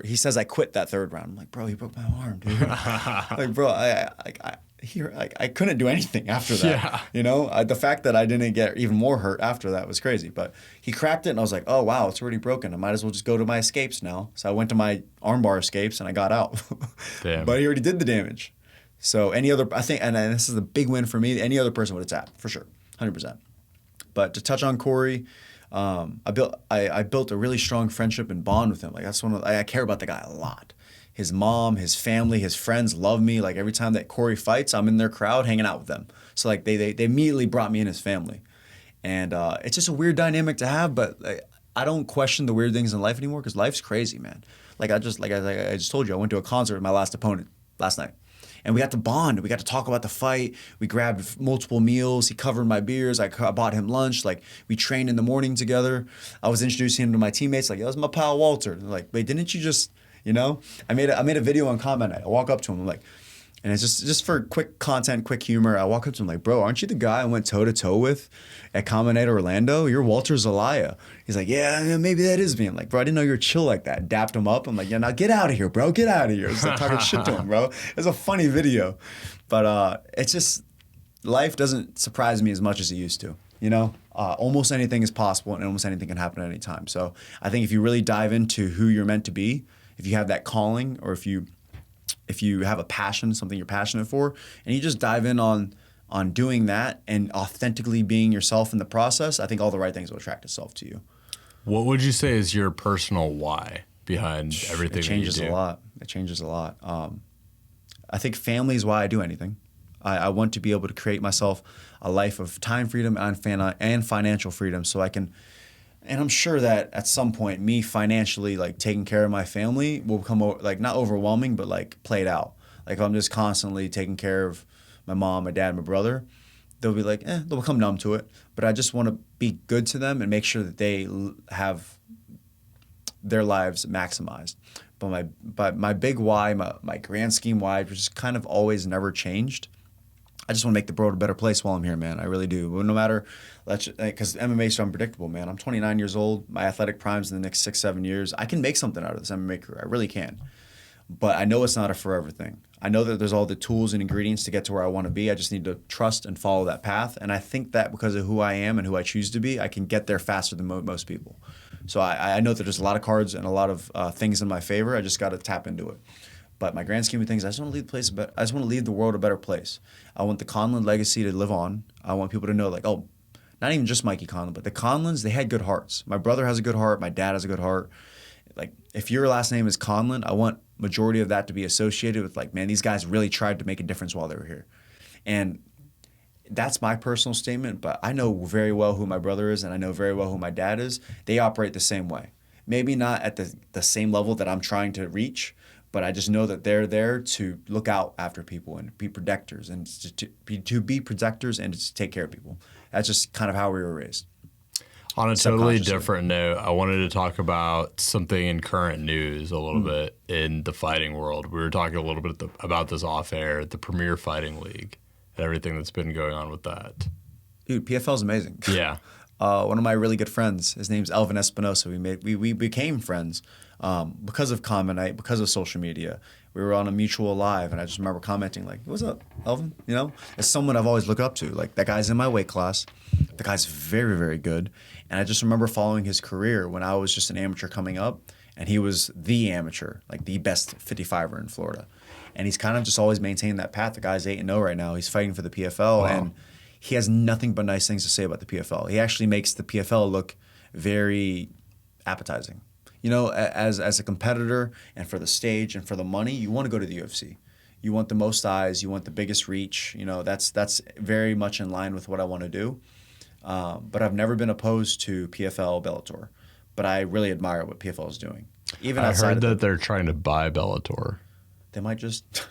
he says I quit that 3rd round. I'm like, bro, he broke my arm, dude. Like, bro, I couldn't do anything after that. Yeah. You know, the fact that I didn't get even more hurt after that was crazy. But he cracked it, and I was like, oh, wow, it's already broken. I might as well just go to my escapes now. So I went to my armbar escapes, and I got out. Damn. But he already did the damage. So I think, and this is a big win for me, any other person would have tapped, for sure, 100%. But to touch on Corey, I built a really strong friendship and bond with him. Like, that's I care about the guy a lot. His mom, his family, his friends love me. Like, every time that Corey fights, I'm in their crowd hanging out with them. So, like, they immediately brought me in his family. And it's just a weird dynamic to have, but I don't question the weird things in life anymore because life's crazy, man. Like I just told you, I went to a concert with my last opponent last night. And we got to bond. We got to talk about the fight. We grabbed multiple meals. He covered my beers. I bought him lunch. Like, we trained in the morning together. I was introducing him to my teammates. Like, that was my pal Walter. They're like, wait, didn't you just, you know? I made a video on comment night. I walk up to him. I'm like, and it's just for quick content, quick humor. I walk up to him like, bro, aren't you the guy I went toe-to-toe with at Comment Night Orlando? You're Walter Zelaya. He's like, yeah, maybe that is me. I'm like, bro, I didn't know you were chill like that. Dapped him up. I'm like, yeah, now get out of here, bro. Get out of here. Just like talking shit to him, bro. It's a funny video. But it's just, life doesn't surprise me as much as it used to. You know, almost anything is possible and almost anything can happen at any time. So I think if you really dive into who you're meant to be, if you have that calling, or if you have a passion, something you're passionate for, and you just dive in on doing that and authentically being yourself in the process, I think all the right things will attract itself to you. What would you say is your personal why behind everything It changes that you do? a lot. It changes a lot. I think family is why I do anything. I want to be able to create myself a life of time freedom and financial freedom so I can. And I'm sure that at some point, me financially, like, taking care of my family will become, like, not overwhelming, but, like, played out. Like, if I'm just constantly taking care of my mom, my dad, my brother, they'll be like, they'll become numb to it. But I just want to be good to them and make sure that they have their lives maximized. But my big why, my grand scheme why, which is kind of always never changed, I just want to make the world a better place while I'm here, man. I really do. No matter, because MMA is so unpredictable, man. I'm 29 years old. My athletic prime's in the next 6-7 years. I can make something out of this MMA career. I really can. But I know it's not a forever thing. I know that there's all the tools and ingredients to get to where I want to be. I just need to trust and follow that path. And I think that because of who I am and who I choose to be, I can get there faster than most people. So I know that there's a lot of cards and a lot of things in my favor. I just got to tap into it. But my grand scheme of things, I just want to leave the world a better place. I want the Conlon legacy to live on. I want people to know, like, oh, not even just Mikey Conlon, but the Conlons, they had good hearts. My brother has a good heart. My dad has a good heart. Like, if your last name is Conlon, I want majority of that to be associated with, like, man, these guys really tried to make a difference while they were here. And that's my personal statement, but I know very well who my brother is, and I know very well who my dad is. They operate the same way. Maybe not at the same level that I'm trying to reach, but I just know that they're there to look out after people and be protectors and to be protectors and to take care of people. That's just kind of how we were raised. On a totally different note, I wanted to talk about something in current news a little bit in the fighting world. We were talking a little bit about this off air, the Premier Fighting League and everything that's been going on with that. Dude, PFL is amazing. Yeah. One of my really good friends, his name's Elvin Espinosa. We became friends because of Comment Night, because of social media. We were on a mutual live, and I just remember commenting like, "What's up, Elvin?" You know, as someone I've always looked up to. Like, that guy's in my weight class. The guy's very, very good. And I just remember following his career when I was just an amateur coming up, and he was the amateur, like the best 55er in Florida. And he's kind of just always maintained that path. The guy's 8-0 right now. He's fighting for the PFL, and he has nothing but nice things to say about the PFL. He actually makes the PFL look very appetizing. You know, as a competitor and for the stage and for the money, you want to go to the UFC. You want the most eyes. You want the biggest reach. You know, that's very much in line with what I want to do. But I've never been opposed to PFL Bellator. But I really admire what PFL is doing. Even I heard that they're trying to buy Bellator. They might just,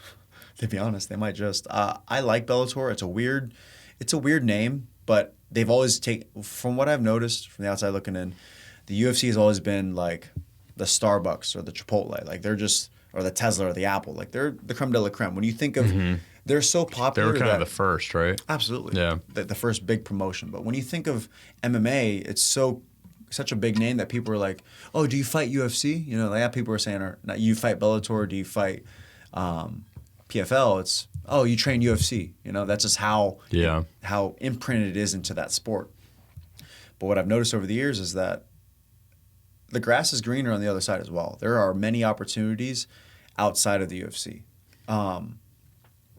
to be honest, they might just. I like Bellator. It's a weird name, but they've always from what I've noticed from the outside looking in, the UFC has always been like the Starbucks or the Chipotle. Like they're just, or the Tesla or the Apple. Like they're the creme de la creme. When you think of, they're so popular. They were kind of the first, right? Absolutely. Yeah. The first big promotion. But when you think of MMA, it's such a big name that people are like, oh, do you fight UFC? You know, like, people are saying, or not, you fight Bellator, do you fight PFL? It's, oh, you train UFC. You know, that's just how imprinted it is into that sport. But what I've noticed over the years is that the grass is greener on the other side as well. There are many opportunities outside of the UFC.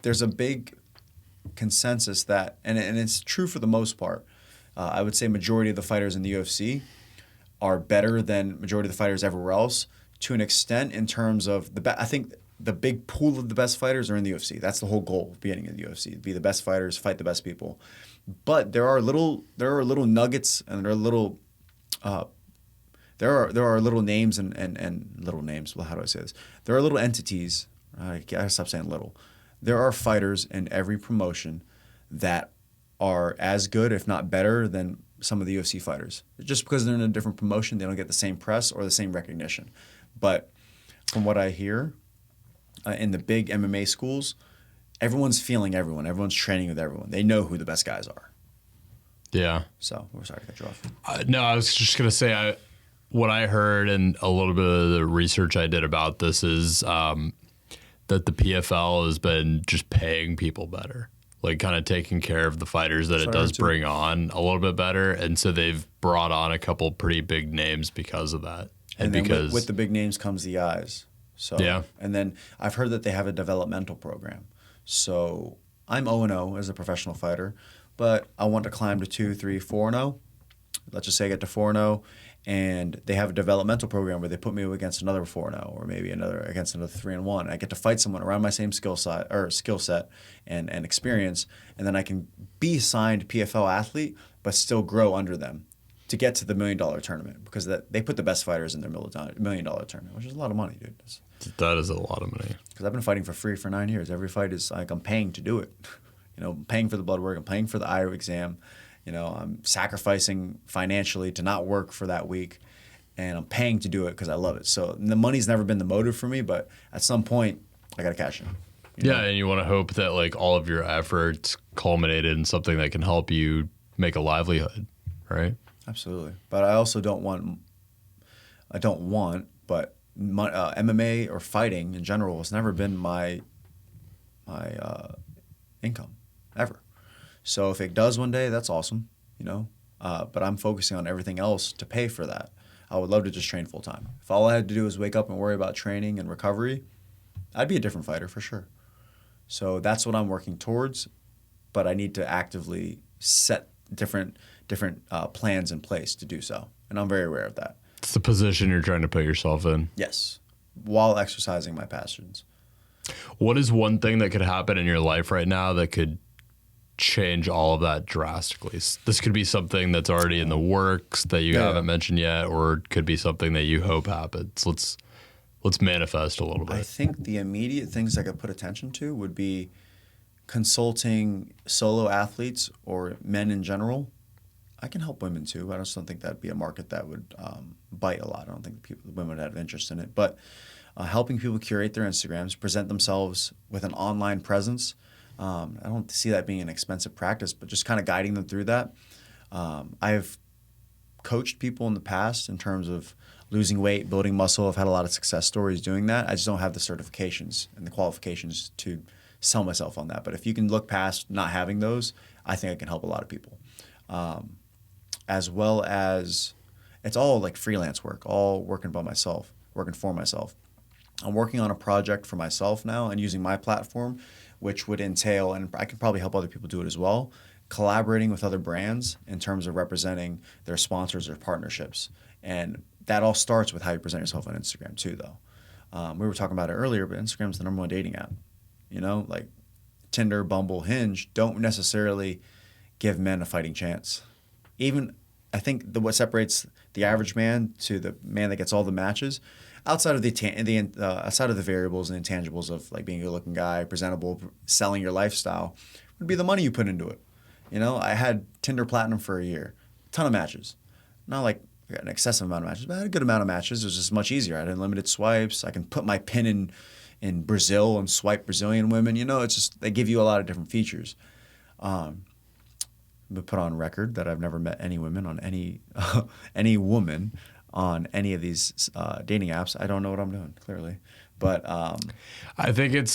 There's a big consensus that, and it's true for the most part, I would say majority of the fighters in the UFC are better than majority of the fighters everywhere else to an extent in terms of I think the big pool of the best fighters are in the UFC. That's the whole goal of being in the UFC, be the best fighters, fight the best people. But there are little nuggets, and there are little little names and little names. Well, how do I say this? There are little entities. I gotta stop saying little. There are fighters in every promotion that are as good, if not better, than some of the UFC fighters. Just because they're in a different promotion, they don't get the same press or the same recognition. But from what I hear, in the big MMA schools, everyone's feeling everyone. Everyone's training with everyone. They know who the best guys are. Yeah. So we're sorry to cut you off. No, I was just gonna say what I heard and a little bit of the research I did about this is that the PFL has been just paying people better, like kind of taking care of the fighters that it does bring on a little bit better, and so they've brought on a couple pretty big names because of that. And then because with the big names comes the eyes. So yeah. And then I've heard that they have a developmental program. So I'm 0-0 as a professional fighter, but I want to climb to 2, 3, 4-0. Let's just say I get to 4-0, and they have a developmental program where they put me against another 4-0, or maybe against another 3-1. I get to fight someone around my same skill set and experience, and then I can be assigned PFL athlete, but still grow under them to get to the $1 million tournament, because they put the best fighters in their $1 million tournament, which is a lot of money, dude. That is a lot of money. Because I've been fighting for free for 9 years. Every fight is like I'm paying to do it. You know, I'm paying for the blood work. I'm paying for the eye exam. You know, I'm sacrificing financially to not work for that week, and I'm paying to do it because I love it. So the money's never been the motive for me, but at some point, I got to cash in. Yeah, and you want to hope that like all of your efforts culminated in something that can help you make a livelihood, right? Absolutely. But I also don't want, but MMA or fighting in general has never been my income, ever. So if it does one day, that's awesome, you know. But I'm focusing on everything else to pay for that. I would love to just train full time. If all I had to do was wake up and worry about training and recovery, I'd be a different fighter for sure. So that's what I'm working towards, but I need to actively set different plans in place to do so, and I'm very aware of that. It's the position you're trying to put yourself in. Yes, while exercising my passions. What is one thing that could happen in your life right now that could change all of that drastically? This could be something that's already in the works that you haven't mentioned yet, or it could be something that you hope happens. Let's manifest a little bit. I think the immediate things I could put attention to would be consulting solo athletes or men in general. I can help women too, but I just don't think that'd be a market that would bite a lot. I don't think women would have interest in it. But helping people curate their Instagrams, present themselves with an online presence. I don't see that being an expensive practice, but just kind of guiding them through that. I've coached people in the past in terms of losing weight, building muscle. I've had a lot of success stories doing that. I just don't have the certifications and the qualifications to sell myself on that. But if you can look past not having those, I think I can help a lot of people. As well as it's all like freelance work, all working for myself. I'm working on a project for myself now and using my platform, which would entail, and I could probably help other people do it as well, collaborating with other brands in terms of representing their sponsors or partnerships. And that all starts with how you present yourself on Instagram too, though. We were talking about it earlier, but Instagram's the #1 dating app. Like Tinder, Bumble, Hinge don't necessarily give men a fighting chance. Even I think what separates the average man to the man that gets all the matches, outside of outside of the variables and intangibles of like being a good-looking guy, presentable, selling your lifestyle, would be the money you put into it. I had Tinder Platinum for a year, ton of matches, not like an excessive amount of matches, but I had a good amount of matches. It was just much easier. I had unlimited swipes. I can put my pin in Brazil and swipe Brazilian women. It's just they give you a lot of different features. But put on record that I've never met any women on any woman on any of these dating apps. I don't know what I'm doing, clearly. But I think it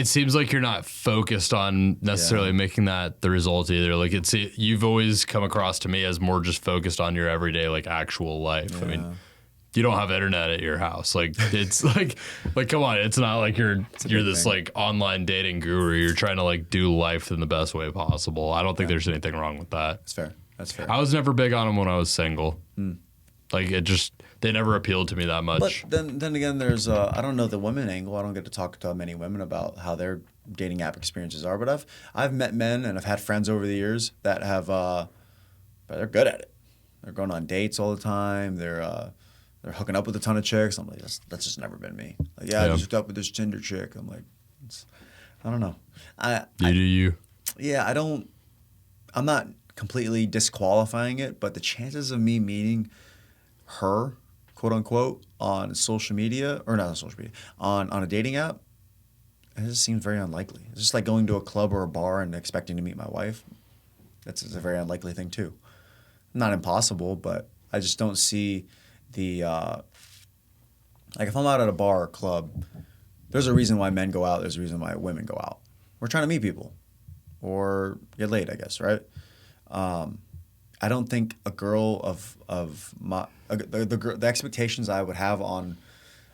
seems like you're not focused on necessarily making that the result either. Like you've always come across to me as more just focused on your everyday, like actual life. Yeah. I mean, you don't have internet at your house. Like it's like come on, it's not like you're this like online dating guru. You're trying to like do life in the best way possible. I don't think there's anything wrong with that. That's fair. I was never big on them when I was single. Like they never appealed to me that much. But then again, there's I don't know the women angle. I don't get to talk to many women about how their dating app experiences are. But I've met men and I've had friends over the years that have but they're good at it. They're going on dates all the time. They're hooking up with a ton of chicks. I'm like, that's just never been me. Like, I just hooked up with this Tinder chick. I'm like, I don't know. You. Yeah, I'm not completely disqualifying it, but the chances of me meeting her, quote unquote, on social media, or not on social media, on a dating app, it just seems very unlikely. It's just like going to a club or a bar and expecting to meet my wife. That's a very unlikely thing too. Not impossible, but I just don't see the like if I'm out at a bar or club, there's a reason why men go out. There's a reason why women go out. We're trying to meet people or get laid, I guess, right? I don't think a girl of my the expectations I would have on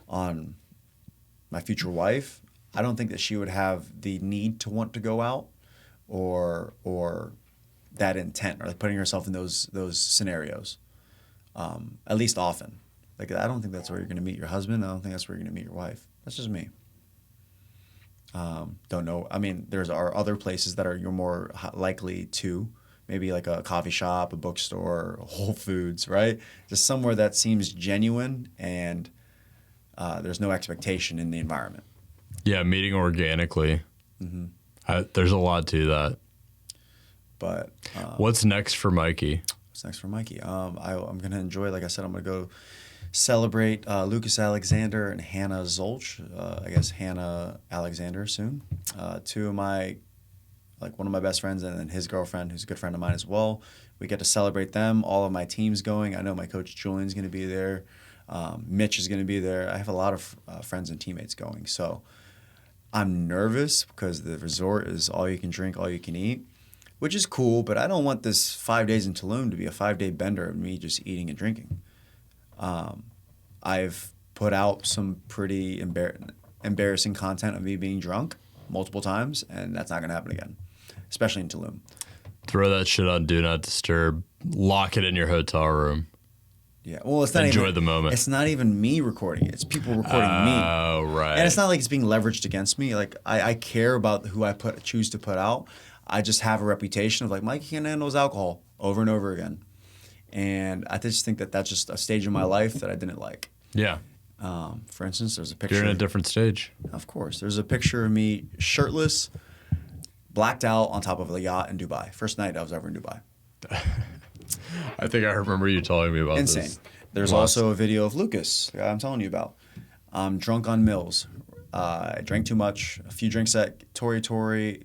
my future wife, I don't think that she would have the need to want to go out or that intent or like putting herself in those scenarios. At least often. Like I don't think that's where you're going to meet your husband. I don't think that's where you're going to meet your wife. That's just me. Don't know. I mean, are other places that you're more likely to. Maybe like a coffee shop, a bookstore, Whole Foods, right? Just somewhere that seems genuine and there's no expectation in the environment. Yeah, meeting organically. Mm-hmm. There's a lot to that. But what's next for Mikey? What's next for Mikey? I'm going to enjoy, like I said, I'm going to go celebrate Lucas Alexander and Hannah Zolch. I guess Hannah Alexander soon. Two of my one of my best friends and then his girlfriend, who's a good friend of mine as well. We get to celebrate them. All of my team's going. I know my coach Julian's going to be there. Mitch is going to be there. I have a lot of friends and teammates going. So I'm nervous because the resort is all you can drink, all you can eat, which is cool, but I don't want this 5 days in Tulum to be a 5-day bender of me just eating and drinking. I've put out some pretty embarrassing content of me being drunk multiple times, and that's not going to happen again. Especially in Tulum. Throw that shit on Do Not Disturb. Lock it in your hotel room. Yeah, well, it's not enjoy the moment. It's not even me recording it. It's people recording me. Oh, right. And it's not like it's being leveraged against me. Like I care about who I choose to put out. I just have a reputation of like Mikey can't handle his alcohol over and over again, and I just think that's just a stage in my life that I didn't like. Yeah. For instance, there's a picture. You're in a different stage. Of course, there's a picture of me shirtless, blacked out on top of a yacht in Dubai. First night I was ever in Dubai. I think I remember you telling me about this. Insane. There's also a video of Lucas, the guy I'm telling you about. I'm drunk on Mills. I drank too much. A few drinks at Tori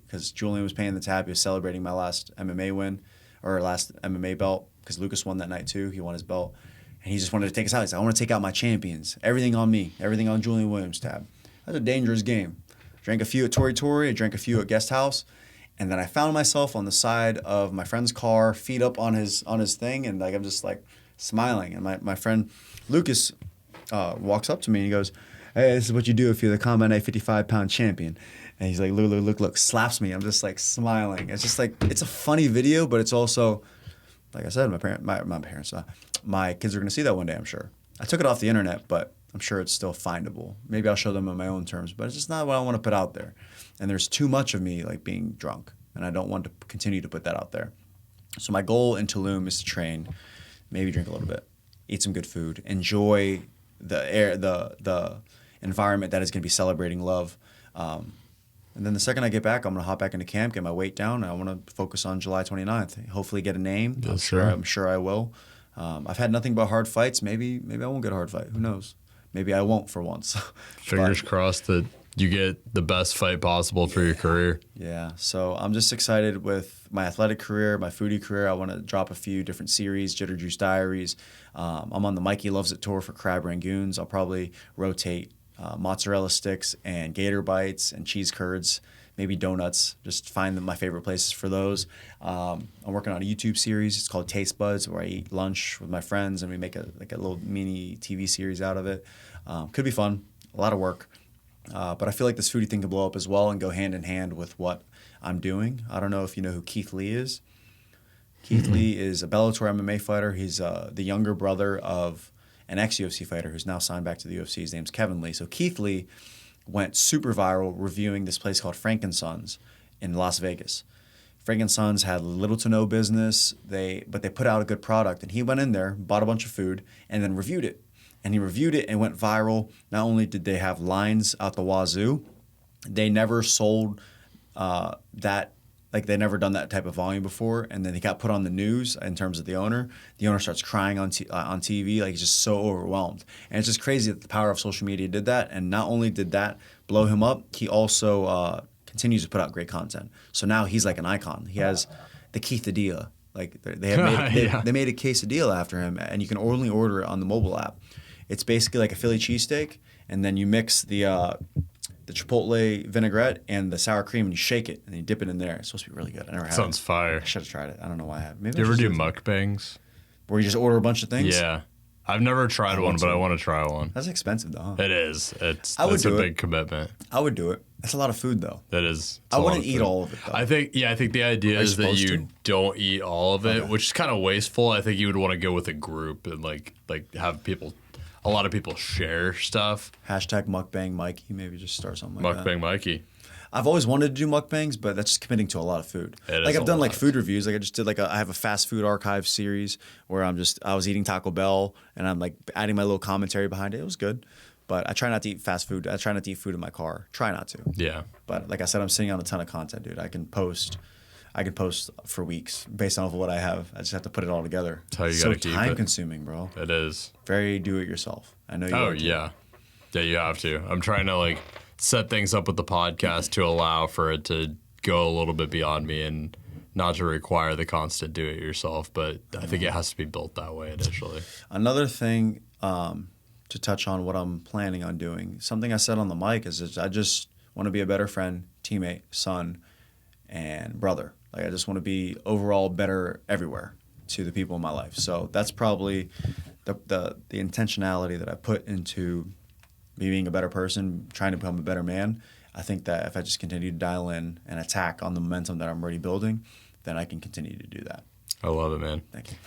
because Julian was paying the tab. He was celebrating my last MMA win or last MMA belt because Lucas won that night too. He won his belt. And he just wanted to take us out. He said, I want to take out my champions. Everything on me. Everything on Julian Williams' tab. That's a dangerous game. Drank a few at Tori. I drank a few at Guest House. And then I found myself on the side of my friend's car, feet up on his thing, and like I'm just like smiling. And my friend Lucas walks up to me and he goes, "Hey, this is what you do if you're the Combat 55-pound champion." And he's like, look, slaps me. I'm just like smiling. It's just like, it's a funny video, but it's also, like I said, my kids are going to see that one day, I'm sure. I took it off the internet, but I'm sure it's still findable. Maybe I'll show them on my own terms, but it's just not what I want to put out there. And there's too much of me like being drunk, and I don't want to continue to put that out there. So my goal in Tulum is to train, maybe drink a little bit, eat some good food, enjoy the air, the environment that is going to be celebrating love. And then the second I get back, I'm going to hop back into camp, get my weight down, and I want to focus on July 29th. Hopefully get a name. Yes, I'm sure I will. I've had nothing but hard fights. Maybe I won't get a hard fight. Who knows? Maybe I won't for once. Fingers crossed that you get the best fight possible for your career. Yeah. So I'm just excited with my athletic career, my foodie career. I want to drop a few different series, Jitter Juice Diaries. I'm on the Mikey Loves It tour for Crab Rangoons. I'll probably rotate mozzarella sticks and gator bites and cheese curds, maybe donuts. Just find my favorite places for those. I'm working on a YouTube series. It's called Taste Buds, where I eat lunch with my friends and we make a little mini TV series out of it. Could be fun. A lot of work. But I feel like this foodie thing could blow up as well and go hand in hand with what I'm doing. I don't know if you know who Keith Lee is. Keith Lee is a Bellator MMA fighter. He's the younger brother of an ex-UFC fighter who's now signed back to the UFC. His name's Kevin Lee. So Keith Lee went super viral reviewing this place called Frankensons in Las Vegas. Frankensons had little to no business, but they put out a good product. And he went in there, bought a bunch of food, and then reviewed it. And he reviewed it and went viral. Not only did they have lines out the wazoo, they never sold that. Like, they never done that type of volume before, and then he got put on the news in terms of the owner. The owner starts crying on TV, like he's just so overwhelmed. And it's just crazy that the power of social media did that, and not only did that blow him up, he also continues to put out great content. So now he's like an icon. He has the quesadilla. Like, they made a quesadilla after him, and you can only order it on the mobile app. It's basically like a Philly cheesesteak, and then you mix the chipotle vinaigrette and the sour cream, and you shake it, and you dip it in there. It's supposed to be really good. I never had it. Sounds fire. I should have tried it. I don't know why I haven't. Maybe Do you ever do mukbangs? Where you just order a bunch of things? Yeah. I've never tried one, but I want to try one. That's expensive, though, huh? It is. That's a big commitment. I would do it. That's a lot of food, though. That is. I wouldn't eat all of it, though. I think the idea is that you don't eat all of it, which is kind of wasteful. I think you would want to go with a group and like have people. A lot of people share stuff. Hashtag mukbang Mikey. Maybe just start something like that. Mukbang Mikey. I've always wanted to do mukbangs, but that's just committing to a lot of food. Like, I've done like food reviews. Like, I just did I have a fast food archive series where I was eating Taco Bell and I'm like adding my little commentary behind it. It was good, but I try not to eat fast food. I try not to eat food in my car. Try not to. Yeah. But like I said, I'm sitting on a ton of content, dude. I can post for weeks based on what I have. I just have to put it all together. That's how you gotta keep it. So time consuming, bro. It is. Very do it yourself. I know you. Oh yeah. Yeah, you have to. I'm trying to like set things up with the podcast to allow for it to go a little bit beyond me and not to require the constant do it yourself, but I think it has to be built that way initially. Another thing to touch on what I'm planning on doing, something I said on the mic is I just want to be a better friend, teammate, son, and brother. Like, I just want to be overall better everywhere to the people in my life. So that's probably the intentionality that I put into me being a better person, trying to become a better man. I think that if I just continue to dial in and attack on the momentum that I'm already building, then I can continue to do that. I love it, man. Thank you.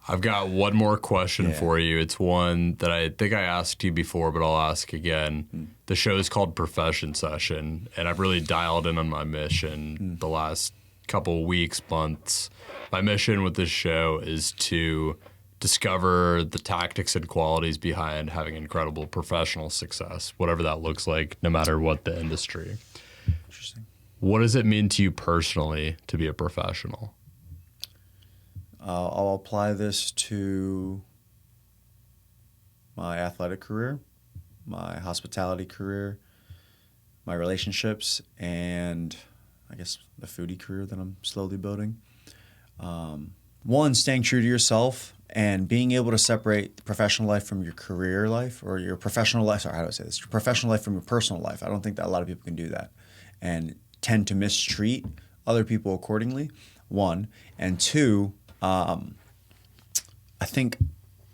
I've got one more question for you. It's one that I think I asked you before, but I'll ask again. The show is called Profession Session, and I've really dialed in on my mission the last couple weeks, months. My mission with this show is to discover the tactics and qualities behind having incredible professional success, whatever that looks like, no matter what the industry. Interesting. What does it mean to you personally to be a professional? I'll apply this to my athletic career, my hospitality career, my relationships, and I guess the foodie career that I'm slowly building. One, staying true to yourself and being able to separate the professional life from your career life, or your professional life. Sorry, how do I say this? Your professional life from your personal life. I don't think that a lot of people can do that, and tend to mistreat other people accordingly, one. And two, I think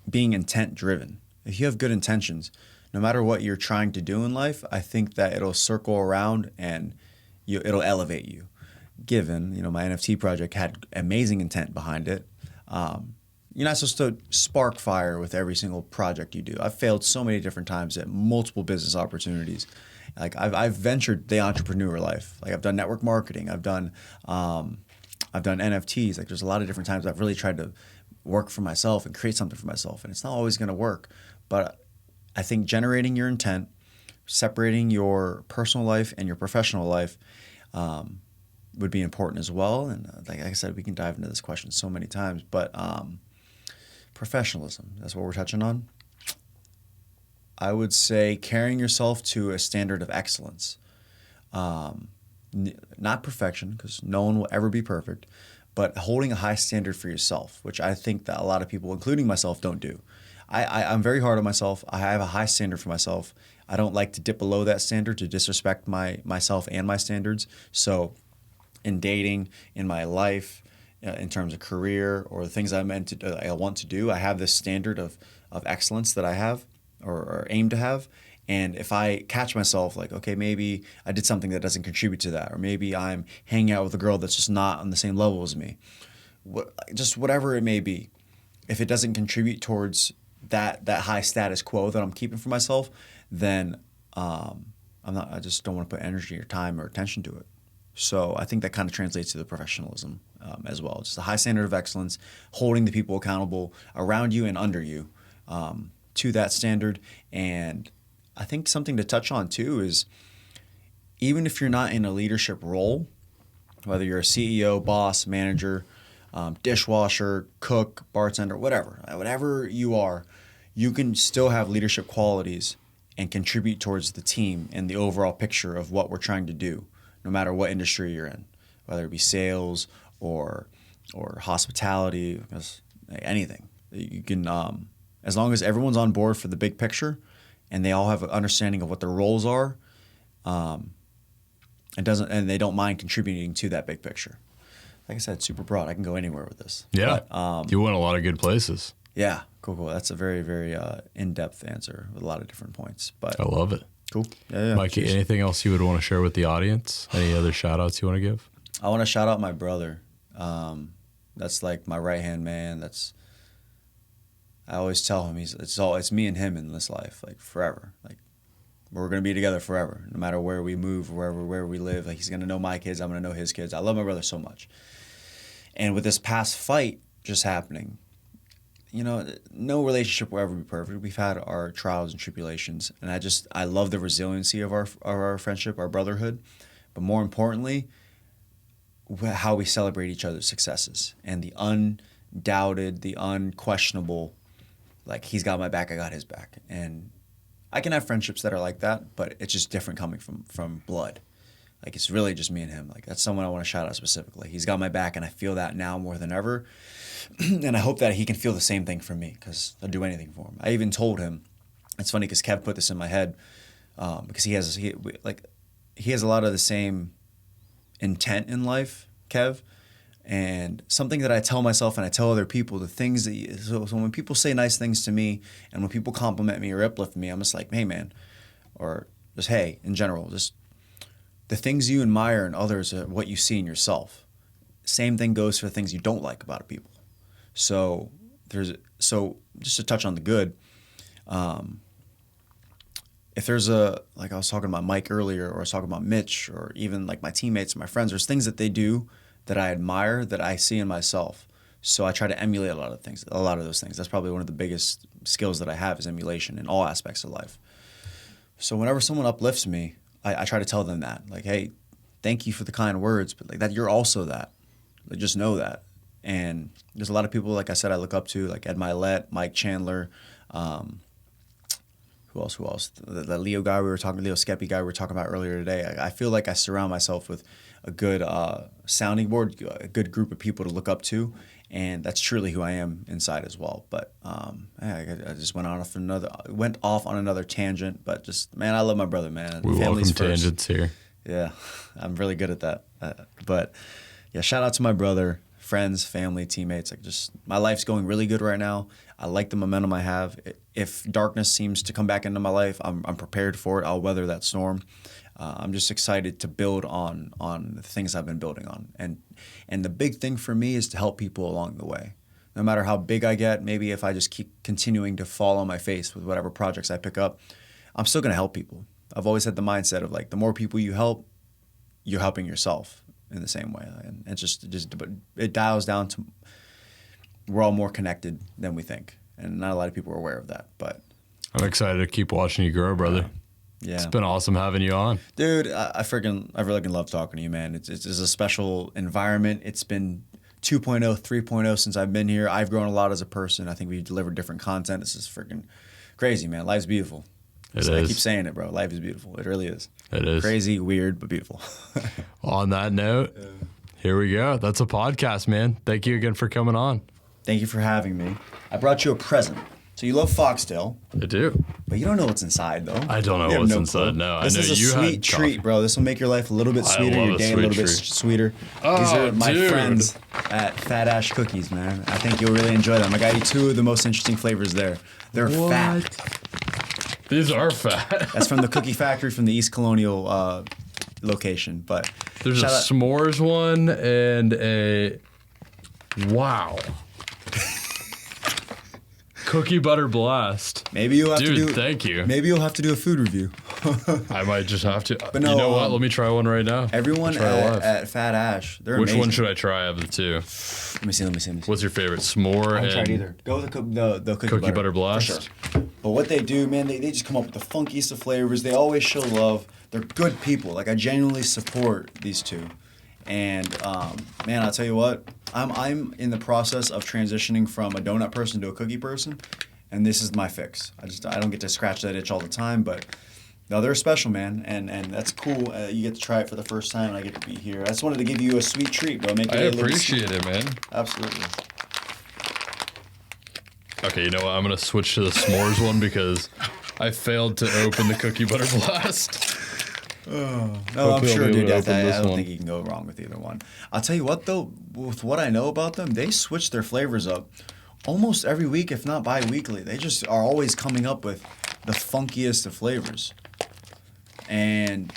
being intent driven. If you have good intentions, no matter what you're trying to do in life, I think that it'll circle around and it'll elevate you. Given, my NFT project had amazing intent behind it. You're not supposed to spark fire with every single project you do. I've failed so many different times at multiple business opportunities. Like I've ventured the entrepreneur life. Like I've done network marketing. I've done NFTs. Like there's a lot of different times I've really tried to work for myself and create something for myself, and it's not always going to work. But I think generating your intent, separating your personal life and your professional life, would be important as well. And like I said, we can dive into this question so many times, but professionalism, that's what we're touching on. I would say carrying yourself to a standard of excellence. Not perfection, because no one will ever be perfect, but holding a high standard for yourself, which I think that a lot of people, including myself, don't do. I'm very hard on myself. I have a high standard for myself. I don't like to dip below that standard to disrespect myself and my standards. So in dating, in my life, in terms of career or the things I want to do, I have this standard of excellence that I have or aim to have. And if I catch myself like, okay, maybe I did something that doesn't contribute to that, or maybe I'm hanging out with a girl that's just not on the same level as me, just whatever it may be, if it doesn't contribute towards that high status quo that I'm keeping for myself, then I just don't want to put energy or time or attention to it. So I think that kind of translates to the professionalism as well. Just a high standard of excellence, holding the people accountable around you and under you to that standard. And I think something to touch on too is even if you're not in a leadership role, whether you're a CEO, boss, manager, dishwasher, cook, bartender, whatever you are, you can still have leadership qualities and contribute towards the team and the overall picture of what we're trying to do, no matter what industry you're in, whether it be sales or hospitality, anything. You can, as long as everyone's on board for the big picture and they all have an understanding of what their roles are, and they don't mind contributing to that big picture. Like I said, super broad. I can go anywhere with this. Yeah, but, you went a lot of good places. Yeah, cool. That's a very, very in-depth answer with a lot of different points. But I love it. Cool. Yeah. Mikey, Cheers. anything else you would want to share with the audience? Any other shout-outs you want to give? I want to shout out my brother. That's like my right-hand man. I always tell him it's me and him in this life, like forever. Like we're gonna be together forever, no matter where we move, wherever we live. Like he's gonna know my kids, I'm gonna know his kids. I love my brother so much. And with this past fight just happening, no relationship will ever be perfect. We've had our trials and tribulations, and I love the resiliency of our friendship, our brotherhood, but more importantly, how we celebrate each other's successes and the undoubted, the unquestionable. Like he's got my back, I got his back, and I can have friendships that are like that, but it's just different coming from blood. Like it's really just me and him. Like that's someone I want to shout out specifically. He's got my back, and I feel that now more than ever. And I hope that he can feel the same thing from me, because I'll do anything for him. I even told him, it's funny because Kev put this in my head, because he has a lot of the same intent in life, Kev. And something that I tell myself and I tell other people, the things that so when people say nice things to me and when people compliment me or uplift me, I'm just like, hey man, or just hey in general, just the things you admire in others are what you see in yourself. Same thing goes for the things you don't like about people. So just to touch on the good, if there's like I was talking about Mike earlier, or I was talking about Mitch, or even like my teammates and my friends, there's things that they do that I admire that I see in myself. So I try to emulate a lot of those things. That's probably one of the biggest skills that I have is emulation in all aspects of life. So whenever someone uplifts me, I try to tell them that, like, hey, thank you for the kind words, but like that, you're also that. Like, just know that. And there's a lot of people, like I said, I look up to, like Ed Milet, Mike Chandler, who else? The Leo Skeppy guy we were talking about earlier today. I feel like I surround myself with a good sounding board, a good group of people to look up to, and that's truly who I am inside as well. But I just went off on another tangent. But just, man, I love my brother, man. We welcome tangents here. Yeah, I'm really good at that. But yeah, shout out to my brother, friends, family, teammates. Like, just my life's going really good right now. I like the momentum I have. If darkness seems to come back into my life, I'm prepared for it. I'll weather that storm. I'm just excited to build on the things I've been building on. And the big thing for me is to help people along the way. No matter how big I get, maybe if I just keep continuing to fall on my face with whatever projects I pick up, I'm still going to help people. I've always had the mindset of like, the more people you help, you're helping yourself in the same way. And it's just it dials down to we're all more connected than we think. And not a lot of people are aware of that, but I'm excited to keep watching you grow, brother. Yeah. It's been awesome having you on. Dude, I really love talking to you, man. It's a special environment. It's been 2.0, 3.0 since I've been here. I've grown a lot as a person. I think we've delivered different content. This is freaking crazy, man. Life's beautiful. I keep saying it, bro. Life is beautiful. It really is. It is. Crazy, weird, but beautiful. On that note, here we go. That's a podcast, man. Thank you again for coming on. Thank you for having me. I brought you a present. So you love foxtail. I do. But you don't know what's inside, though. I don't know what's inside. No, this I know is a you sweet had treat, bro. This will make your life a little bit sweeter, your day a little bit sweeter. These are my friends at Fat Ash Cookies, man. I think you'll really enjoy them. I got you 2 of the most interesting flavors there. They're fat. These are fat. That's from the Cookie Factory from the East Colonial location. But there's a s'mores one and a Cookie Butter Blast. Maybe you'll have to do. Thank you. Maybe you'll have to do a food review. I might just have to. But no, you know what? Let me try one right now. Everyone at Fat Ash, they're Which amazing. one should I try of the 2? Let me see. What's your favorite? S'more I haven't and tried either. Go with the Cookie Butter Blast? For sure. But what they do, man, they just come up with the funkiest of flavors. They always show love. They're good people. Like, I genuinely support these 2. And man, I'll tell you what, I'm in the process of transitioning from a donut person to a cookie person, and this is my fix. I don't get to scratch that itch all the time, but no, they're special, man, and that's cool. You get to try it for the first time, and I get to be here. I just wanted to give you a sweet treat, bro. I appreciate it, man. Absolutely. Okay, you know what? I'm gonna switch to the s'mores one because I failed to open the Cookie Butter Blast. No, I'm sure, dude. I don't think you can go wrong with either one. I'll tell you what, though, with what I know about them, they switch their flavors up almost every week, if not bi-weekly. They just are always coming up with the funkiest of flavors. And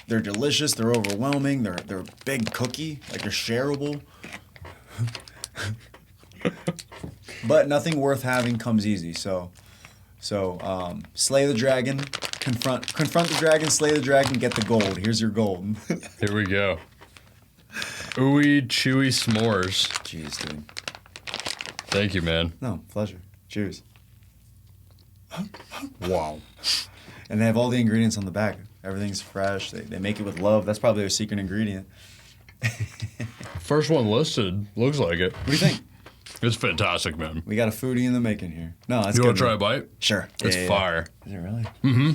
they're delicious. They're overwhelming. They're a big cookie. Like, they're shareable. But nothing worth having comes easy. So slay the dragon. Confront the dragon, slay the dragon, get the gold. Here's your gold. Here we go. Ooey chewy s'mores. Jeez, dude. Thank you, man. No, pleasure. Cheers. Wow. And they have all the ingredients on the back. Everything's fresh. They make it with love. That's probably their secret ingredient. First one listed. Looks like it. What do you think? It's fantastic, man. We got a foodie in the making here. No, that's You good. want to try a bite? Sure. It's fire. Is it really? Mm-hmm.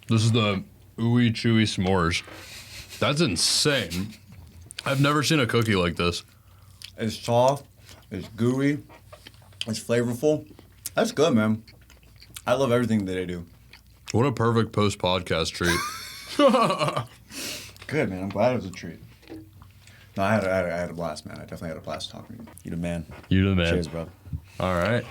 This is the ooey chewy s'mores. That's insane. I've never seen a cookie like this. It's soft. It's gooey. It's flavorful. That's good, man. I love everything that they do. What a perfect post-podcast treat. Good, man. I'm glad it was a treat. No, I had a blast, man. I definitely had a blast talking to you. You the man. You the man. Cheers, bro. All right.